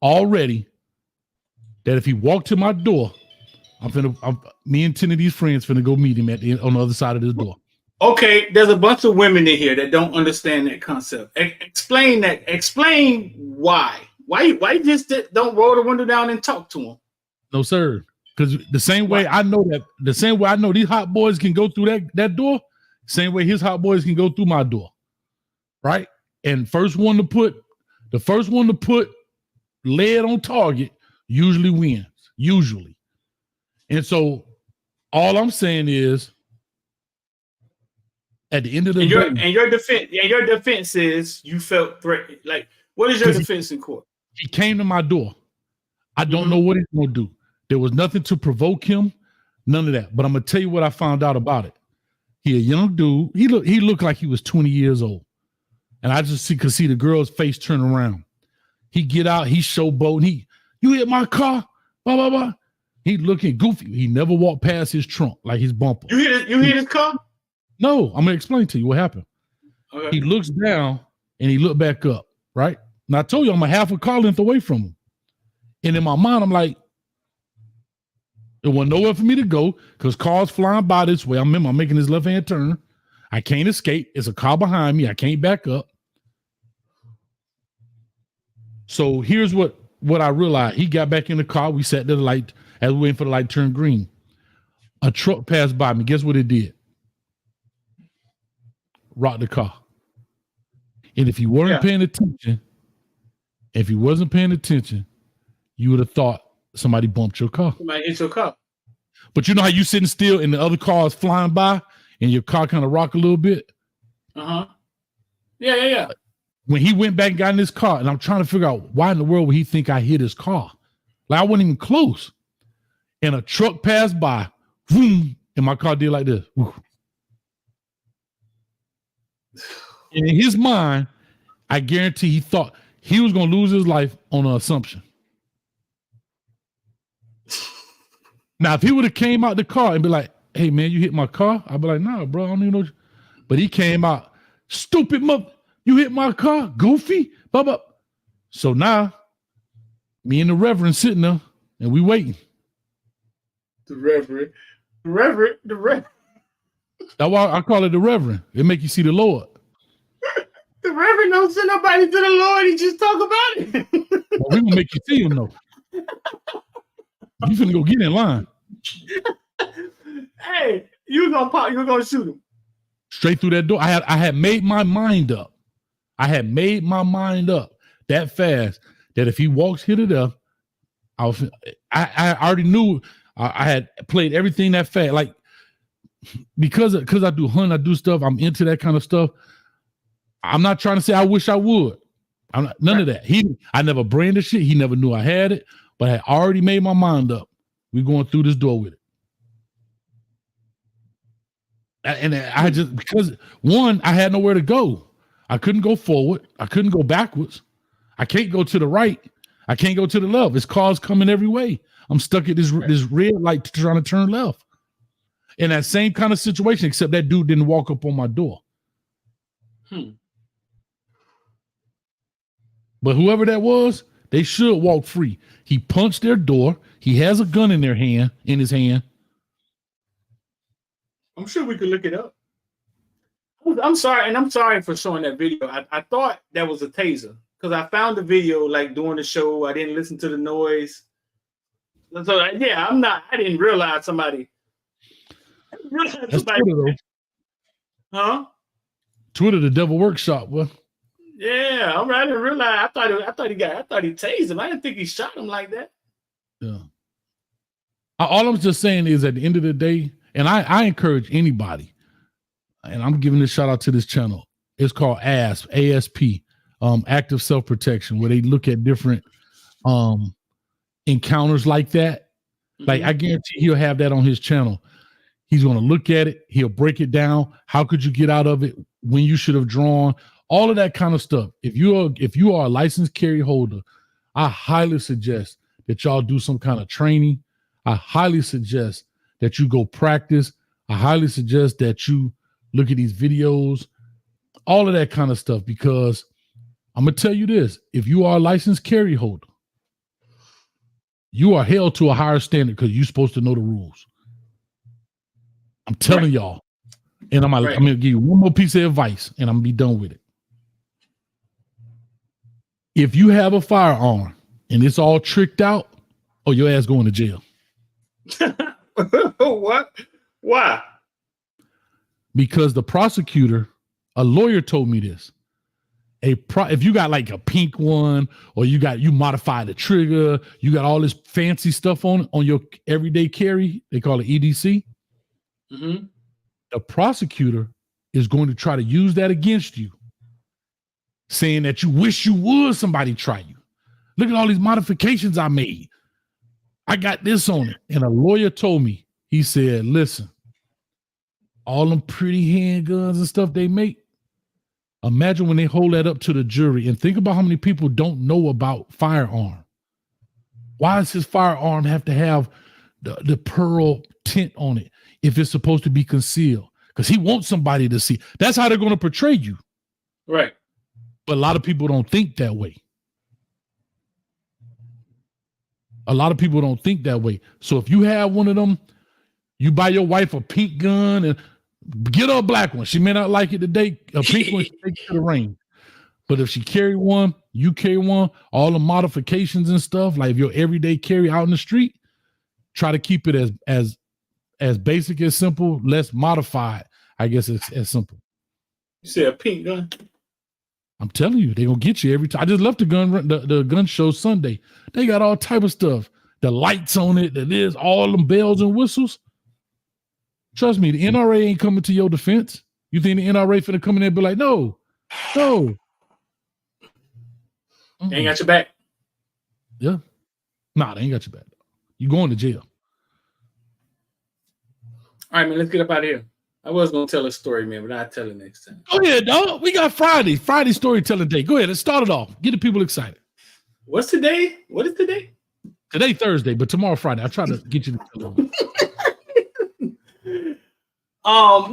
already that if he walked to my door, me and 10 of these friends finna go meet him on the other side of this door. Okay, there's a bunch of women in here that don't understand that concept. Explain that. Explain why. Why you just don't roll the window down and talk to him? No, sir. Because the same way I know these hot boys can go through that door, same way his hot boys can go through my door. Right? And the first one to put lead on target usually wins. Usually. And so all I'm saying is at the end of the day. And your defense is you felt threatened. Like, what is your defense in court? He came to my door. I don't know what he's gonna do. There was nothing to provoke him, none of that. But I'm gonna tell you what I found out about it. He a young dude. He looked like he was 20 years old. And I just could see the girl's face turn around. He get out, he showboating. You hit my car, blah, blah, blah. He looking goofy. He never walked past his trunk, like his bumper. You hit his car? No, I'm gonna explain to you what happened. Okay. He looks down and he looked back up, right? And I told you I'm a half a car length away from him. And in my mind, I'm like, there wasn't nowhere for me to go because cars flying by this way. I'm making this left-hand turn. I can't escape. It's a car behind me. I can't back up. So here's what I realized. He got back in the car. We sat there the light as we waiting for the light to turn green. A truck passed by me. Guess what it did? Rocked the car. And if you weren't paying attention, you would have thought somebody bumped your car. Somebody hit your car. But you know how you sitting still and the other car is flying by and your car kind of rock a little bit? Uh-huh. Yeah. When he went back and got in his car, and I'm trying to figure out why in the world would he think I hit his car? Like I wasn't even close. And a truck passed by, boom, and my car did like this. Woo. And in his mind, I guarantee he thought he was going to lose his life on an assumption. Now, if he would have came out the car and be like, hey, man, you hit my car? I'd be like, nah, bro, I don't even know. But he came out, stupid mother, you hit my car? Goofy? Blah, blah. So now, me and the Reverend sitting there, and we waiting. The Reverend. That's why I call it the Reverend. It make you see the Lord. The Reverend don't send nobody to the Lord. He just talk about it. Well, we gonna make you see him though. You finna go get in line. Hey, you gonna shoot him straight through that door. I had made my mind up. That fast that if he walks here to there, I already knew. I had played everything that fast, like because I do hunt, I do stuff. I'm into that kind of stuff. I'm not trying to say I wish I would. I'm not, none of that. I never branded shit. He never knew I had it, but I had already made my mind up. We're going through this door with it. And I just, because one, I had nowhere to go. I couldn't go forward. I couldn't go backwards. I can't go to the right. I can't go to the left. It's cars coming every way. I'm stuck at this red light trying to turn left. In that same kind of situation, except that dude didn't walk up on my door. But whoever that was, they should walk free. He punched their door. He has a gun in his hand. I'm sure we could look it up. I'm sorry, and I'm sorry for showing that video. I thought that was a taser because I found the video like during the show. I didn't listen to the noise. So yeah, I didn't realize somebody. That's Twitter, though. Huh? Twitter, the devil workshop. Well, yeah, all right. I didn't realize. I thought he tased him. I didn't think he shot him like that. Yeah. All I'm just saying is, at the end of the day, and I encourage anybody, and I'm giving this shout out to this channel. It's called ASP, Active Self-Protection, where they look at different encounters like that. Like, I guarantee he'll have that on his channel. He's going to look at it. He'll break it down. How could you get out of it? When you should have drawn, all of that kind of stuff. If you are a licensed carry holder, I highly suggest that y'all do some kind of training. I highly suggest that you go practice. I highly suggest that you look at these videos, all of that kind of stuff, because I'm going to tell you this. If you are a licensed carry holder, you are held to a higher standard because you're supposed to know the rules. I'm telling y'all. And I'm going to give you one more piece of advice, and I'm going to be done with it. If you have a firearm and it's all tricked out, oh, your ass going to jail. What? Why? Because the prosecutor, a lawyer told me this. If you got like a pink one, or you modify the trigger, you got all this fancy stuff on your everyday carry, they call it EDC. Mm-hmm. The prosecutor is going to try to use that against you, saying that you wish you would somebody try you. Look at all these modifications I made. I got this on it. And a lawyer told me, he said, listen, all them pretty handguns and stuff they make, imagine when they hold that up to the jury and think about how many people don't know about firearm. Why does his firearm have to have the pearl tint on it if it's supposed to be concealed? Because he wants somebody to see. That's how they're going to portray you. Right. But a lot of people don't think that way. A lot of people don't think that way. So if you have one of them, you buy your wife a pink gun and get her a black one. She may not like it today. A pink one, she takes it to the range. But if she carry one, you carry one, all the modifications and stuff, like your everyday carry out in the street, try to keep it as basic as simple, less modified. I guess it's as simple. You say a pink gun? I'm telling you, they're gonna get you every time. I just left the gun show Sunday. They got all type of stuff. The lights on it, that is, all them bells and whistles. Trust me, the NRA ain't coming to your defense. You think the NRA finna come in there and be like, no. They ain't got your back. Yeah. Nah, they ain't got your back. You going to jail. All right, man, let's get up out of here. I was going to tell a story, man, but I'll tell it next time. Go ahead, dog. We got Friday storytelling day. Go ahead, let's start it off. Get the people excited. What's today? What is today? Today, Thursday, but tomorrow, Friday. I try to get you to tell them. So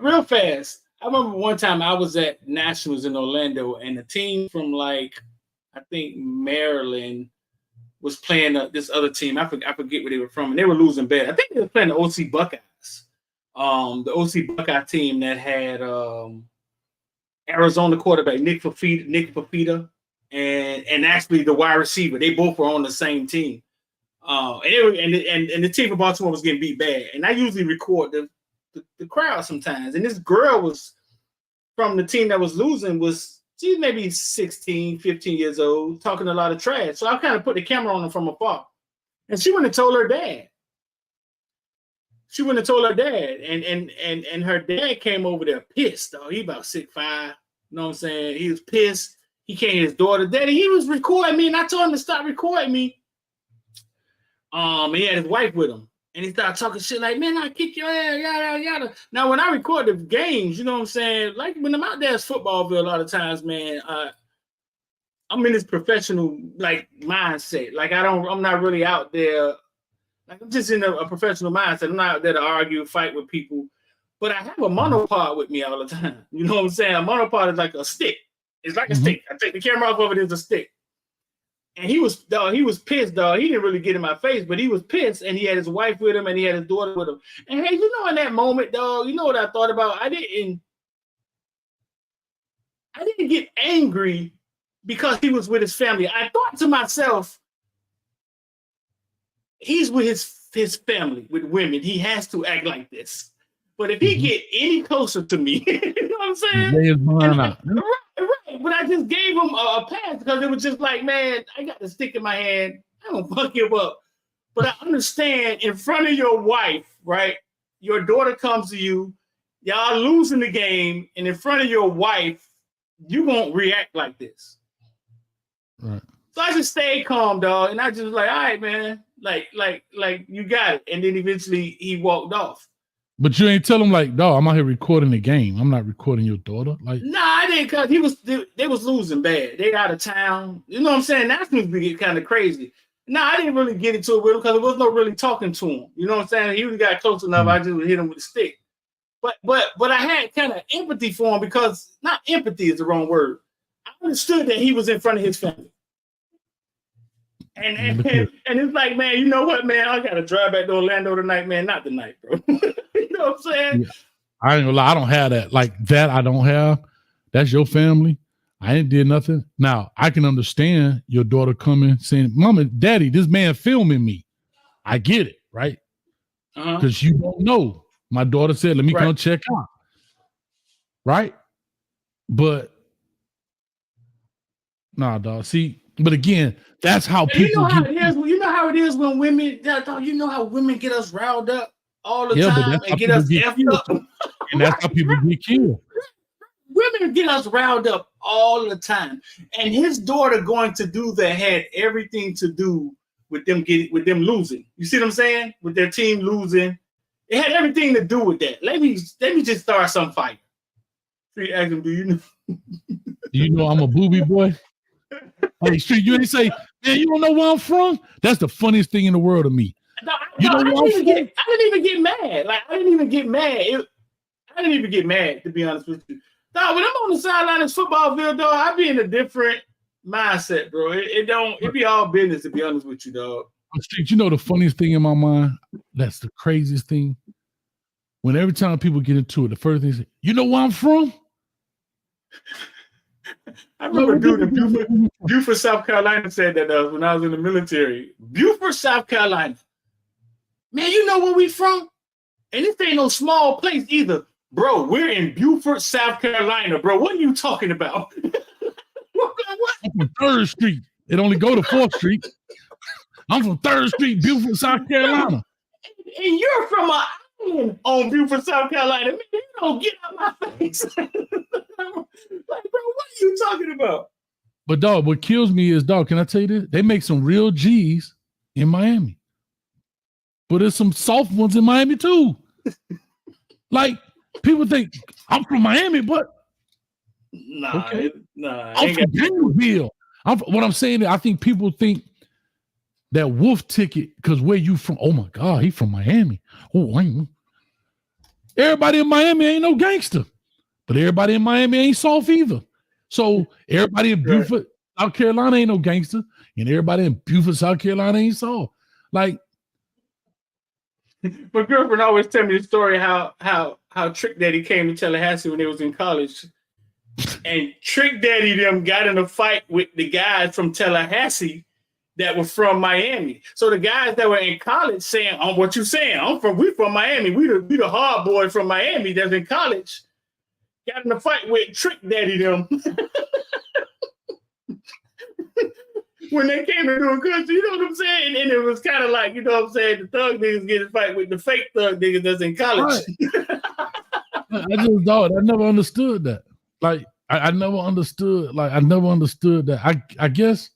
real fast. I remember one time I was at Nationals in Orlando, and a team from I think Maryland was playing this other team. I forget where they were from, and they were losing bad. I think they were playing the OC Buckeyes. The OC Buckeye team that had Arizona quarterback Nick Papita and actually the wide receiver. They both were on the same team. And the team from Baltimore was getting beat bad. And I usually record the crowd sometimes. And this girl was from the team that was losing she's maybe 16, 15 years old, talking a lot of trash. So I kind of put the camera on her from afar. And she went and told her dad. And her dad came over there pissed, though. He about 6'5", you know what I'm saying? He was pissed. He came to his daughter, daddy, he was recording me, and I told him to stop recording me. And he had his wife with him. And he started talking shit like, man, I kick your ass, yada, yada. Now, when I record the games, you know what I'm saying? Like, when I'm out there as footballville, a lot of times, man, I'm in this professional, like, mindset. Like, I'm not really out there. Like, I'm just in a professional mindset. I'm not out there to argue, fight with people. But I have a monopod with me all the time. You know what I'm saying? A monopod is like a stick. It's like a stick. I take the camera off of it, it's a stick. And he was pissed, dog. He didn't really get in my face, but he was pissed, and he had his wife with him, and he had his daughter with him. And hey, you know, in that moment, dog, you know what I thought about? I didn't get angry because he was with his family. I thought to myself, he's with his family, with women. He has to act like this. But if he get any closer to me, you know what I'm saying? Right. But I just gave him a pass because it was just like, man, I got the stick in my hand. I don't fuck him up. But I understand in front of your wife, right? Your daughter comes to you, y'all losing the game, and in front of your wife, you won't react like this. Right. So I just stayed calm, dog, and I just was like, all right, man, like you got it. And then eventually he walked off. But you ain't tell him like, dog, I'm out here recording the game. I'm not recording your daughter. Like, nah, I didn't, cause they was losing bad. They out of town. You know what I'm saying? That's going to get kind of crazy. Nah, I didn't really get into it with him because there was no really talking to him. You know what I'm saying? He really got close enough. I just would hit him with a stick. But I had kind of empathy for him because not empathy is the wrong word. I understood that he was in front of his family. And it's like, man, you know what, man? I got to drive back to Orlando tonight, man. Not tonight, bro. You know what I'm saying? Yeah. I ain't gonna lie, I don't have that. Like that, I don't have. That's your family. I ain't did nothing. Now, I can understand your daughter coming saying, Mama, Daddy, this man filming me. I get it, right? Because you don't know. My daughter said, let me come check out. Right? But, nah, dog. See, but again, that's how people You know how it is when women, you know how women get us riled up all the time and get us effed up. And that's how people get killed. Women get us riled up all the time. And his daughter going to do that had everything to do with them losing. You see what I'm saying? With their team losing. It had everything to do with that. Let me just start some fight. Ask him, do you know? You know I'm a booby boy? Hey, Street, you ain't say, man, you don't know where I'm from? That's the funniest thing in the world to me. I didn't even get mad. Like, I didn't even get mad. I didn't even get mad, to be honest with you. Dog, when I'm on the sideline in Footballville, dog, I be in a different mindset, bro. It be all business, to be honest with you, dog. Street, you know the funniest thing in my mind? That's the craziest thing. When every time people get into it, the first thing is, you know where I'm from? I remember dude in Beaufort, South Carolina said that when I was in the military. Beaufort, South Carolina. Man, you know where we from? And this ain't no small place either. Bro, we're in Beaufort, South Carolina, bro. What are you talking about? What? I'm from 3rd Street. It only go to 4th Street. I'm from 3rd Street, Beaufort, South Carolina. And you're from an island on Beaufort, South Carolina. Man, you don't get out my face. Like, bro, what are you talking about? But dog, what kills me is, dog, can I tell you this? They make some real G's in Miami. But there's some soft ones in Miami too. Like, people think, I'm from Miami, but nah. I'm from Gainesville. What I'm saying is, I think people think that wolf ticket, because where you from? Oh my God, he from Miami. Oh, everybody in Miami ain't no gangster, but everybody in Miami ain't soft either. So everybody in Beaufort, South Carolina ain't no gangster, and everybody in Beaufort, South Carolina ain't soft. Like, my girlfriend always tell me the story how Trick Daddy came to Tallahassee when they was in college, and Trick Daddy them got in a fight with the guys from Tallahassee that were from Miami. So the guys that were in college saying, "Oh, what you saying? We from Miami. We the hard boy from Miami that's in college." Got in a fight with Trick Daddy them. When they came into a country, you know what I'm saying? And it was kind of like, you know what I'm saying, the thug niggas get in a fight with the fake thug niggas that's in college. Right. I never understood that. Like, I never understood. Like, I never understood that. I guess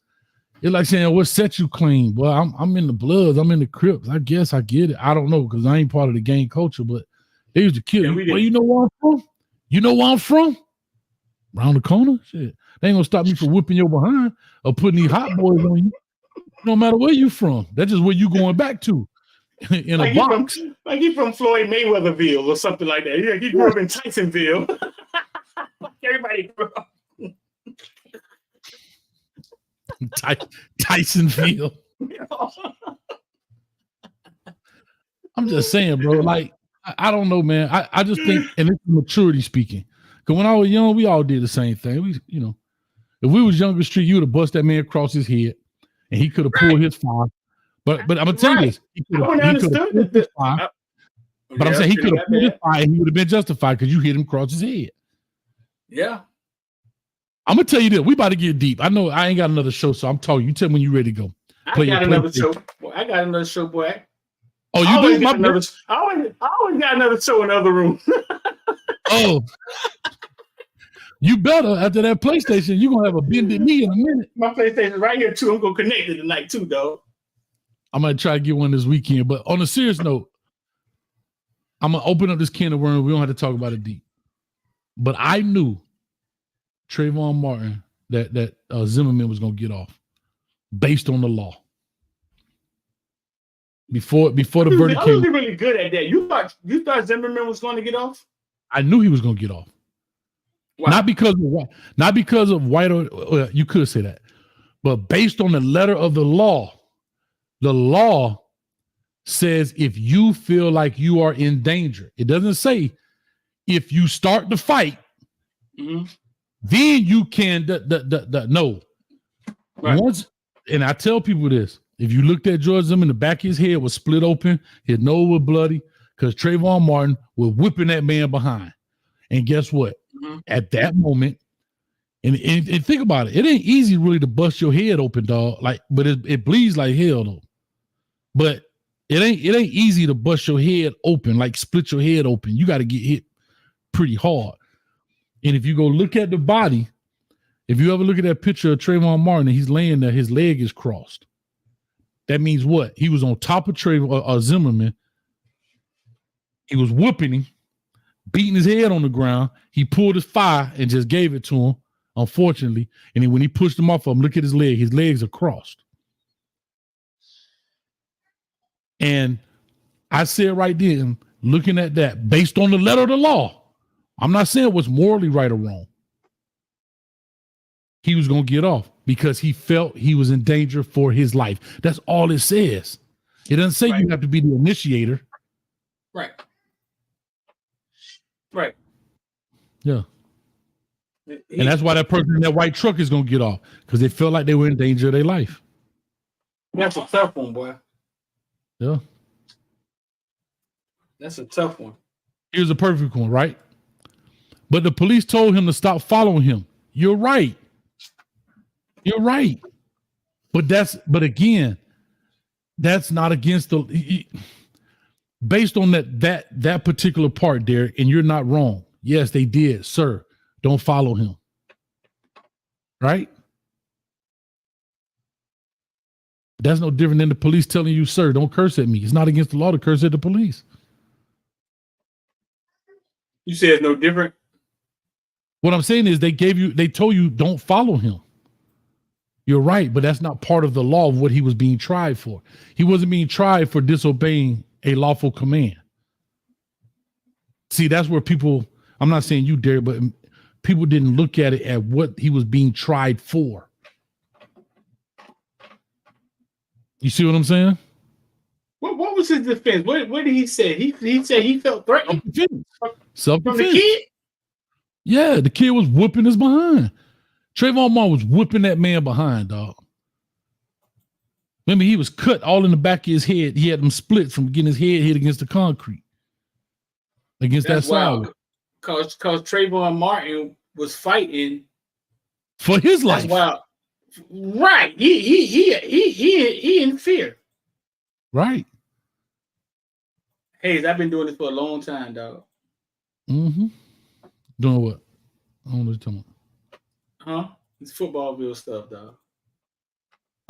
It's like saying, what set you clean? Well, I'm in the Bloods. I'm in the Crips. I guess I get it. I don't know because I ain't part of the gang culture, but they used to kill you. Well, you know where I'm from? You know where I'm from? Around the corner? Shit. They ain't gonna stop me from whipping your behind or putting these hot boys on you. No matter where you from. That's just where you going back to. In like a box. Like he from Floyd Mayweatherville or something like that. He grew up in Tysonville. Everybody grew up. Tysonville. I'm just saying, bro. Like, I don't know, man. I just think, and it's maturity speaking. Because when I was young, we all did the same thing. We, you know, if we was younger street, you would have bust that man across his head, and he could have pulled his fire. But I'm gonna tell you this. He could have pulled his fire. But I'm saying he could have pulled his fire, and he would have been justified because you hit him across his head. Yeah. I'm gonna tell you this. We about to get deep. I know I ain't got another show, so I'm talking. You tell me when you ready to go. I got another show. Boy, I got another show, boy. Oh, you do? I always got another show in the other room. Oh. You better, after that PlayStation, you're gonna have a bended knee in a minute. My PlayStation right here too. I'm gonna connect it tonight too, dog. I might try to get one this weekend. But on a serious note, I'm gonna open up this can of worms. We don't have to talk about it deep. But I knew Trayvon Martin that Zimmerman was gonna get off based on the law. Before the verdict came, I wasn't really good at that. You thought Zimmerman was going to get off? I knew he was gonna get off. Wow. Not because of white or you could say that, but based on the letter of the law says if you feel like you are in danger, it doesn't say if you start the fight, then you can no. Right. Once, and I tell people this: if you looked at George Zimmerman, the back of his head was split open, his nose was bloody, because Trayvon Martin was whipping that man behind. And guess what? At that moment, and think about it, it ain't easy really to bust your head open, dog. Like, but it bleeds like hell though. But it ain't easy to bust your head open, like split your head open. You got to get hit pretty hard. And if you go look at the body, if you ever look at that picture of Trayvon Martin and he's laying there, his leg is crossed. That means what? He was on top of Trayvon Zimmerman. He was whooping him, beating his head on the ground. He pulled his fire and just gave it to him, unfortunately. And then when he pushed him off of him, look at his leg. His legs are crossed. And I said right then, looking at that, based on the letter of the law, I'm not saying what's morally right or wrong. He was going to get off because he felt he was in danger for his life. That's all it says. It doesn't say you have to be the initiator. Right. Right. Yeah. And that's why that person in that white truck is going to get off, because they felt like they were in danger of their life. That's a tough one, boy. Yeah. That's a tough one. Here's a perfect one, right? But the police told him to stop following him. You're right. You're right. But again, that's not against the based on that particular part, Derek, and you're not wrong. Yes, they did, sir. Don't follow him. Right? That's no different than the police telling you, sir, don't curse at me. It's not against the law to curse at the police. You say it's no different? What I'm saying is they told you don't follow him. You're right, but that's not part of the law of what he was being tried for. He wasn't being tried for disobeying a lawful command. See, that's where people, I'm not saying you, Derek, but people didn't look at it at what he was being tried for. You see what I'm saying? What was his defense? What did he say? He said he felt threatened. Self-defense. From the kid? Yeah, the kid was whooping his behind. Trayvon Martin was whipping that man behind, dog. Remember, he was cut all in the back of his head. He had them split from getting his head hit against the concrete. Against that sidewalk. Because Trayvon Martin was fighting for his life. That's wild. Right. He in fear. Right. Hayes, I've been doing this for a long time, dog. Mm-hmm. Doing what? I don't know what you're talking about. Huh? It's Footballville stuff, dog.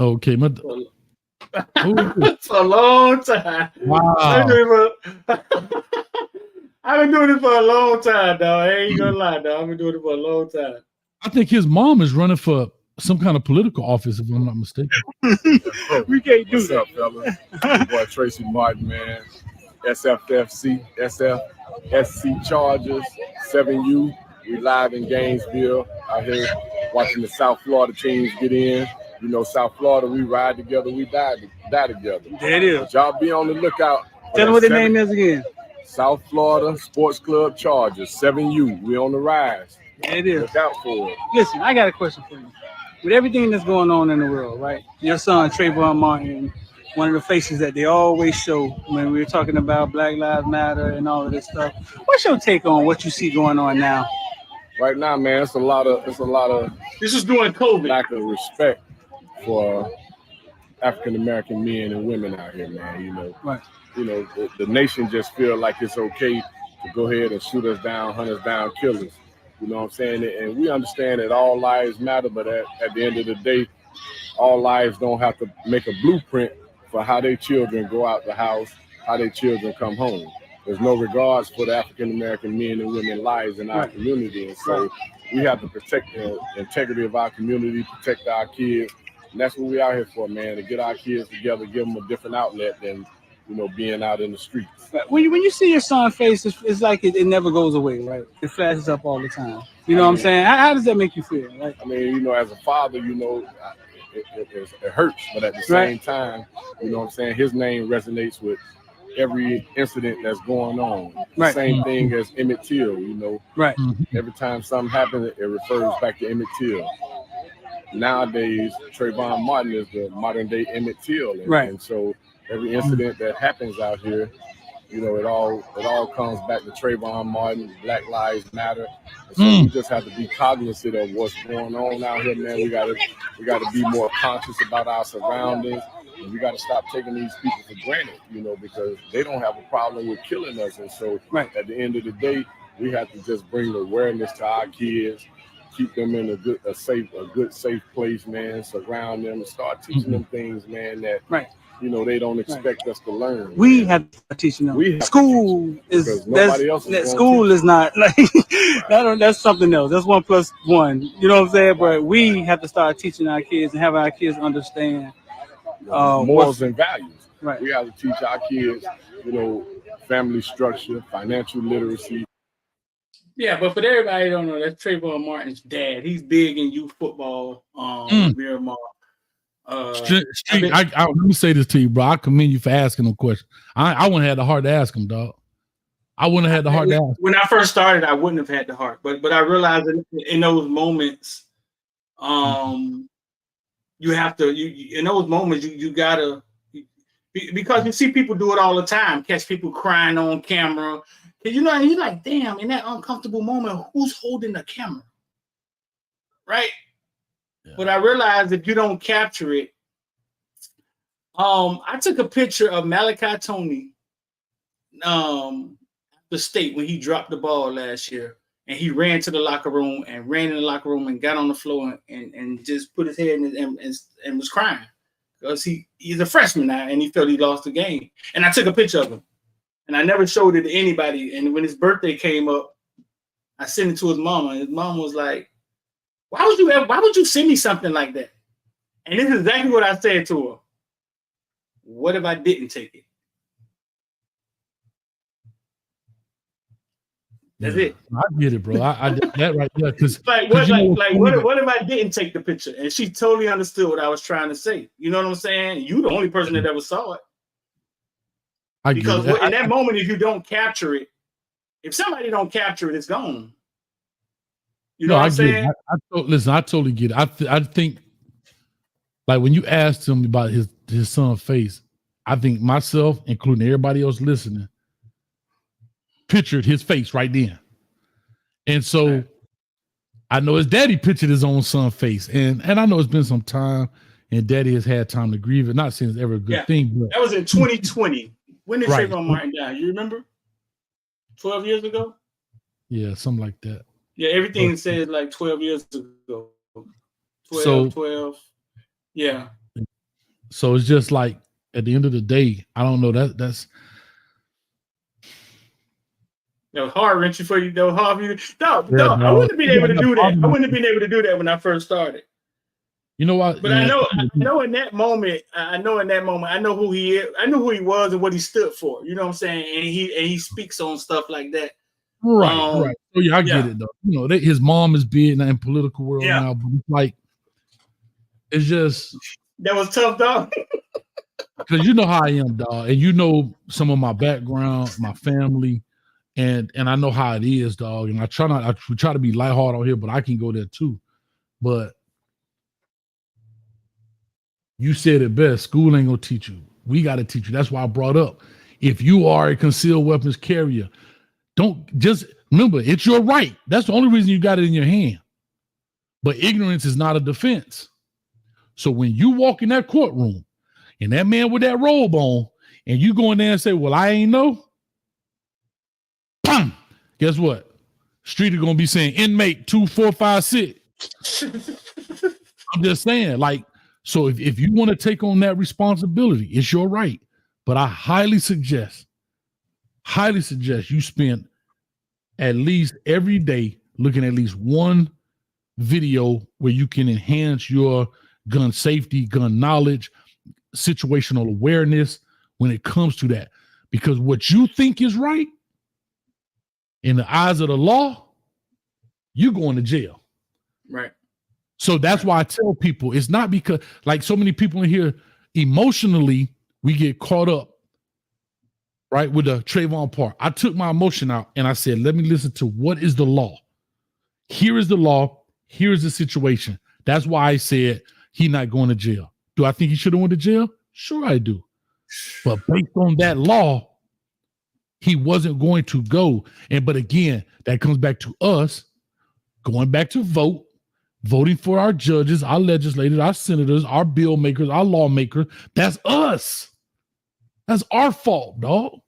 Okay, my, for a long time. Wow. I've been doing it for a long time, dog. I ain't gonna lie, dog. I've been doing it for a long time. I think his mom is running for some kind of political office, if I'm not mistaken. We can't do that, fellas. Your boy Tracy Martin, man. SFFC, SC Chargers, 7U. We live in Gainesville out here watching the South Florida teams get in. You know, South Florida, we ride together, we die together. There it is. But y'all be on the lookout. Tell them what the name is again. South Florida Sports Club Chargers, 7U. We on the rise. There it is. Look out for it. Listen, I got a question for you. With everything that's going on in the world, right? Your son, Trayvon Martin, one of the faces that they always show when we're talking about Black Lives Matter and all of this stuff. What's your take on what you see going on now? Right now, man, it's a lot of this is during COVID. Lack of respect for African American men and women out here, man. You know, right. You know, the nation just feel like it's okay to go ahead and shoot us down, hunt us down, kill us. You know what I'm saying? And we understand that all lives matter, but at the end of the day, all lives don't have to make a blueprint for how their children go out the house, how their children come home. There's no regards for the African American men and women lives in our community. And so we have to protect the integrity of our community, protect our kids. And that's what we out here for, man, to get our kids together, give them a different outlet than, you know, being out in the streets. When you see your son's face, it's like it never goes away, right? It flashes up all the time. You know what I'm saying? How does that make you feel? Right? I mean, you know, as a father, you know, it hurts, but at the same time, you know what I'm saying, his name resonates with every incident that's going on. The same thing as Emmett Till, you know. Right. Every time something happens, it refers back to Emmett Till. Nowadays, Trayvon Martin is the modern day Emmett Till. And so every incident that happens out here, you know, it all comes back to Trayvon Martin, Black Lives Matter. And so we just have to be cognizant of what's going on out here, man. We gotta be more conscious about our surroundings. And we got to stop taking these people for granted, you know, because they don't have a problem with killing us. And so at the end of the day, we have to just bring awareness to our kids, keep them in a good, safe place, man, surround them, and start teaching them things, man, that, you know, they don't expect us to learn. We have to start teaching them. School is not like that's something else. That's 1 + 1. You know what I'm saying? But we have to start teaching our kids and have our kids understand morals and values. Right. We have to teach our kids, you know, family structure, financial literacy. Yeah, but for everybody who don't know, that's Trayvon Martin's dad. He's big in youth football. Miramar. Let me say this to you, bro. I commend you for asking them questions. I wouldn't have had the heart to ask them, dog. I wouldn't have had the heart to ask. When I first started, I wouldn't have had the heart, but I realized that in those moments, you have to. In those moments, you gotta, because you see people do it all the time. Catch people crying on camera. You know, you're like, damn. In that uncomfortable moment, who's holding the camera, right? Yeah. But I realized if you don't capture it, I took a picture of Malachi Tony, the state when he dropped the ball last year. And he ran to the locker room and ran in the locker room and got on the floor and just put his head in and was crying because he's a freshman now and he felt he lost the game. And I took a picture of him and I never showed it to anybody. And when his birthday came up, I sent it to his mama. And his mom was like, why would you send me something like that? And this is exactly what I said to her. What if I didn't take it? That's it. I get it, bro. I that right there. Because what if I didn't take the picture? And she totally understood what I was trying to say. You know what I'm saying? You the only person that ever saw it. Because in that moment, if you don't capture it, if somebody don't capture it, it's gone. You know what I'm saying? Listen, I totally get it. I think, like when you asked him about his son's face, I think myself, including everybody else listening, pictured his face right then. And so I know his daddy pictured his own son's face. And I know it's been some time and daddy has had time to grieve it. Not saying it's ever a good thing. But that was in 2020. When did Trayvon Martin die? You remember? 12 years ago? Yeah, something like that. Yeah, everything says like 12 years ago. 12. Yeah. So it's just like at the end of the day, I don't know. That's heart wrenching for you, though. Hard for you. No, I wouldn't have been able to do that. I wouldn't have been able to do that when I first started. You know what? But I know in that moment, I know who he is. I knew who he was and what he stood for. You know what I'm saying? And he speaks on stuff like that. Right, right. So yeah, I get it though. You know, his mom is big in political world now, but it's like it's just that was tough, dog. Because you know how I am, dog, and you know some of my background, my family, and I know how it is, dog. And I try to be lighthearted on here, but I can go there too. But you said it best. School ain't gonna teach you. We got to teach you. That's why I brought up. If you are a concealed weapons carrier, don't just remember it's your right. That's the only reason you got it in your hand. But ignorance is not a defense. So when you walk in that courtroom and that man with that robe on, and you go in there and say, "Well, I ain't know," bam, guess what? Street are gonna be saying inmate 2456. I'm just saying, like, so if you want to take on that responsibility, it's your right. But I highly suggest you spend at least every day looking at least one video where you can enhance your gun safety, gun knowledge, situational awareness when it comes to that. Because what you think is right in the eyes of the law, you're going to jail. Right. So that's why I tell people it's not because, like so many people in here, emotionally, we get caught up, right, with the Trayvon part. I took my emotion out and I said, let me listen to what is the law. Here is the law. Here is the situation. That's why I said he's not going to jail. Do I think he should have went to jail? Sure, I do. But based on that law, he wasn't going to go. But again, that comes back to us going back to voting for our judges, our legislators, our senators, our bill makers, our lawmakers. That's us. That's our fault, dog.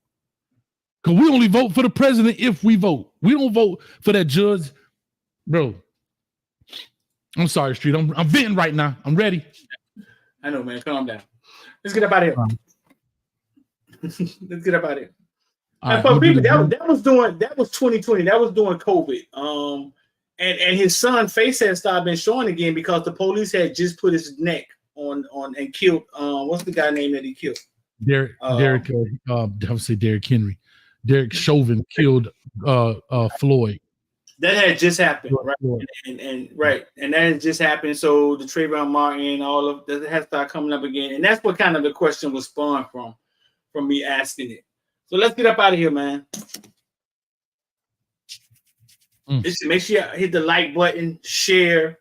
Because we only vote for the president if we vote. We don't vote for that judge. Bro, I'm sorry, Street. I'm venting right now. I'm ready. I know, man. Calm down. Let's get up out of here. Let's get up out of here. Right, for people, that was 2020. That was during COVID. And his son face had started been showing again because the police had just put his neck on and killed. What's the guy name that he killed? Derek Henry. Derek Chauvin killed Floyd. That had just happened, right? And that had just happened. So the Trayvon Martin, all of that has started coming up again, and that's what kind of the question was spawned from me asking it. So let's get up out of here, man. Make sure you hit the like button, share.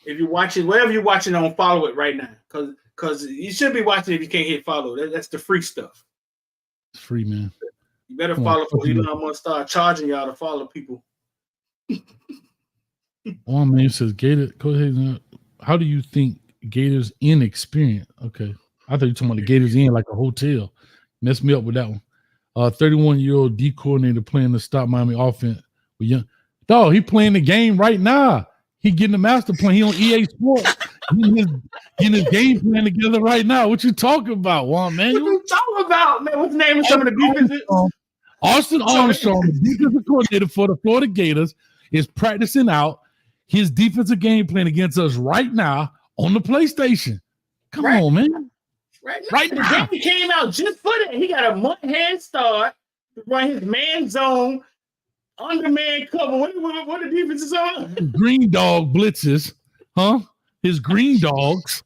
If you're watching, whatever you're watching on, follow it right now, because you should be watching if you can't hit follow. That's the free stuff. It's free, man. You better follow. You know I'm gonna start charging y'all to follow people. One man says Gator. Go ahead. How do you think Gators in experience? Okay, I thought you were talking about the Gators in like a hotel. Messed me up with that one. 31-year-old D coordinator playing to stop Miami offense with young. Dog, he playing the game right now. He getting the master plan. He on EA Sports. Getting his game plan together right now. What you talking about, Juan, man? What you talking about, man? What's the name of some of the defenses? Austin Armstrong, the defensive coordinator for the Florida Gators, is practicing out his defensive game plan against us right now on the PlayStation. Come on, man. Right now. The game came out just for that. He got a month head start to run his man zone, underman cover. What the defenses on? Green dog blitzes, huh? His green dogs.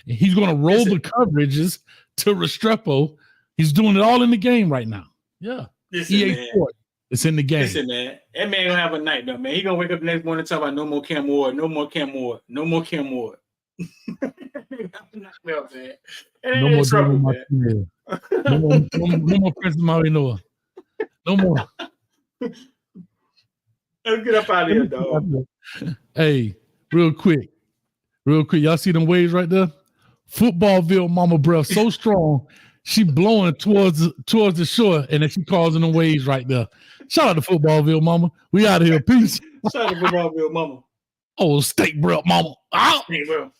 He's going to roll the coverages to Restrepo. He's doing it all in the game right now. Yeah. EA Sports. It's in the game. Listen, man. That man gonna have a nightmare, man. He gonna wake up the next morning and talk about no more Cam Ward, no more Cam Ward, no more Cam Ward. No more trouble, man. No more Prince Marinoa. No more. Let's get up out of here, dog. Hey, real quick. Y'all see them waves right there? Footballville mama breath so strong, she blowing towards the shore, and then she causing them waves right there. Shout out to Footballville mama. We out of here. Peace. Shout out to Footballville mama. Oh, steak breath mama. Ow. Steak breath.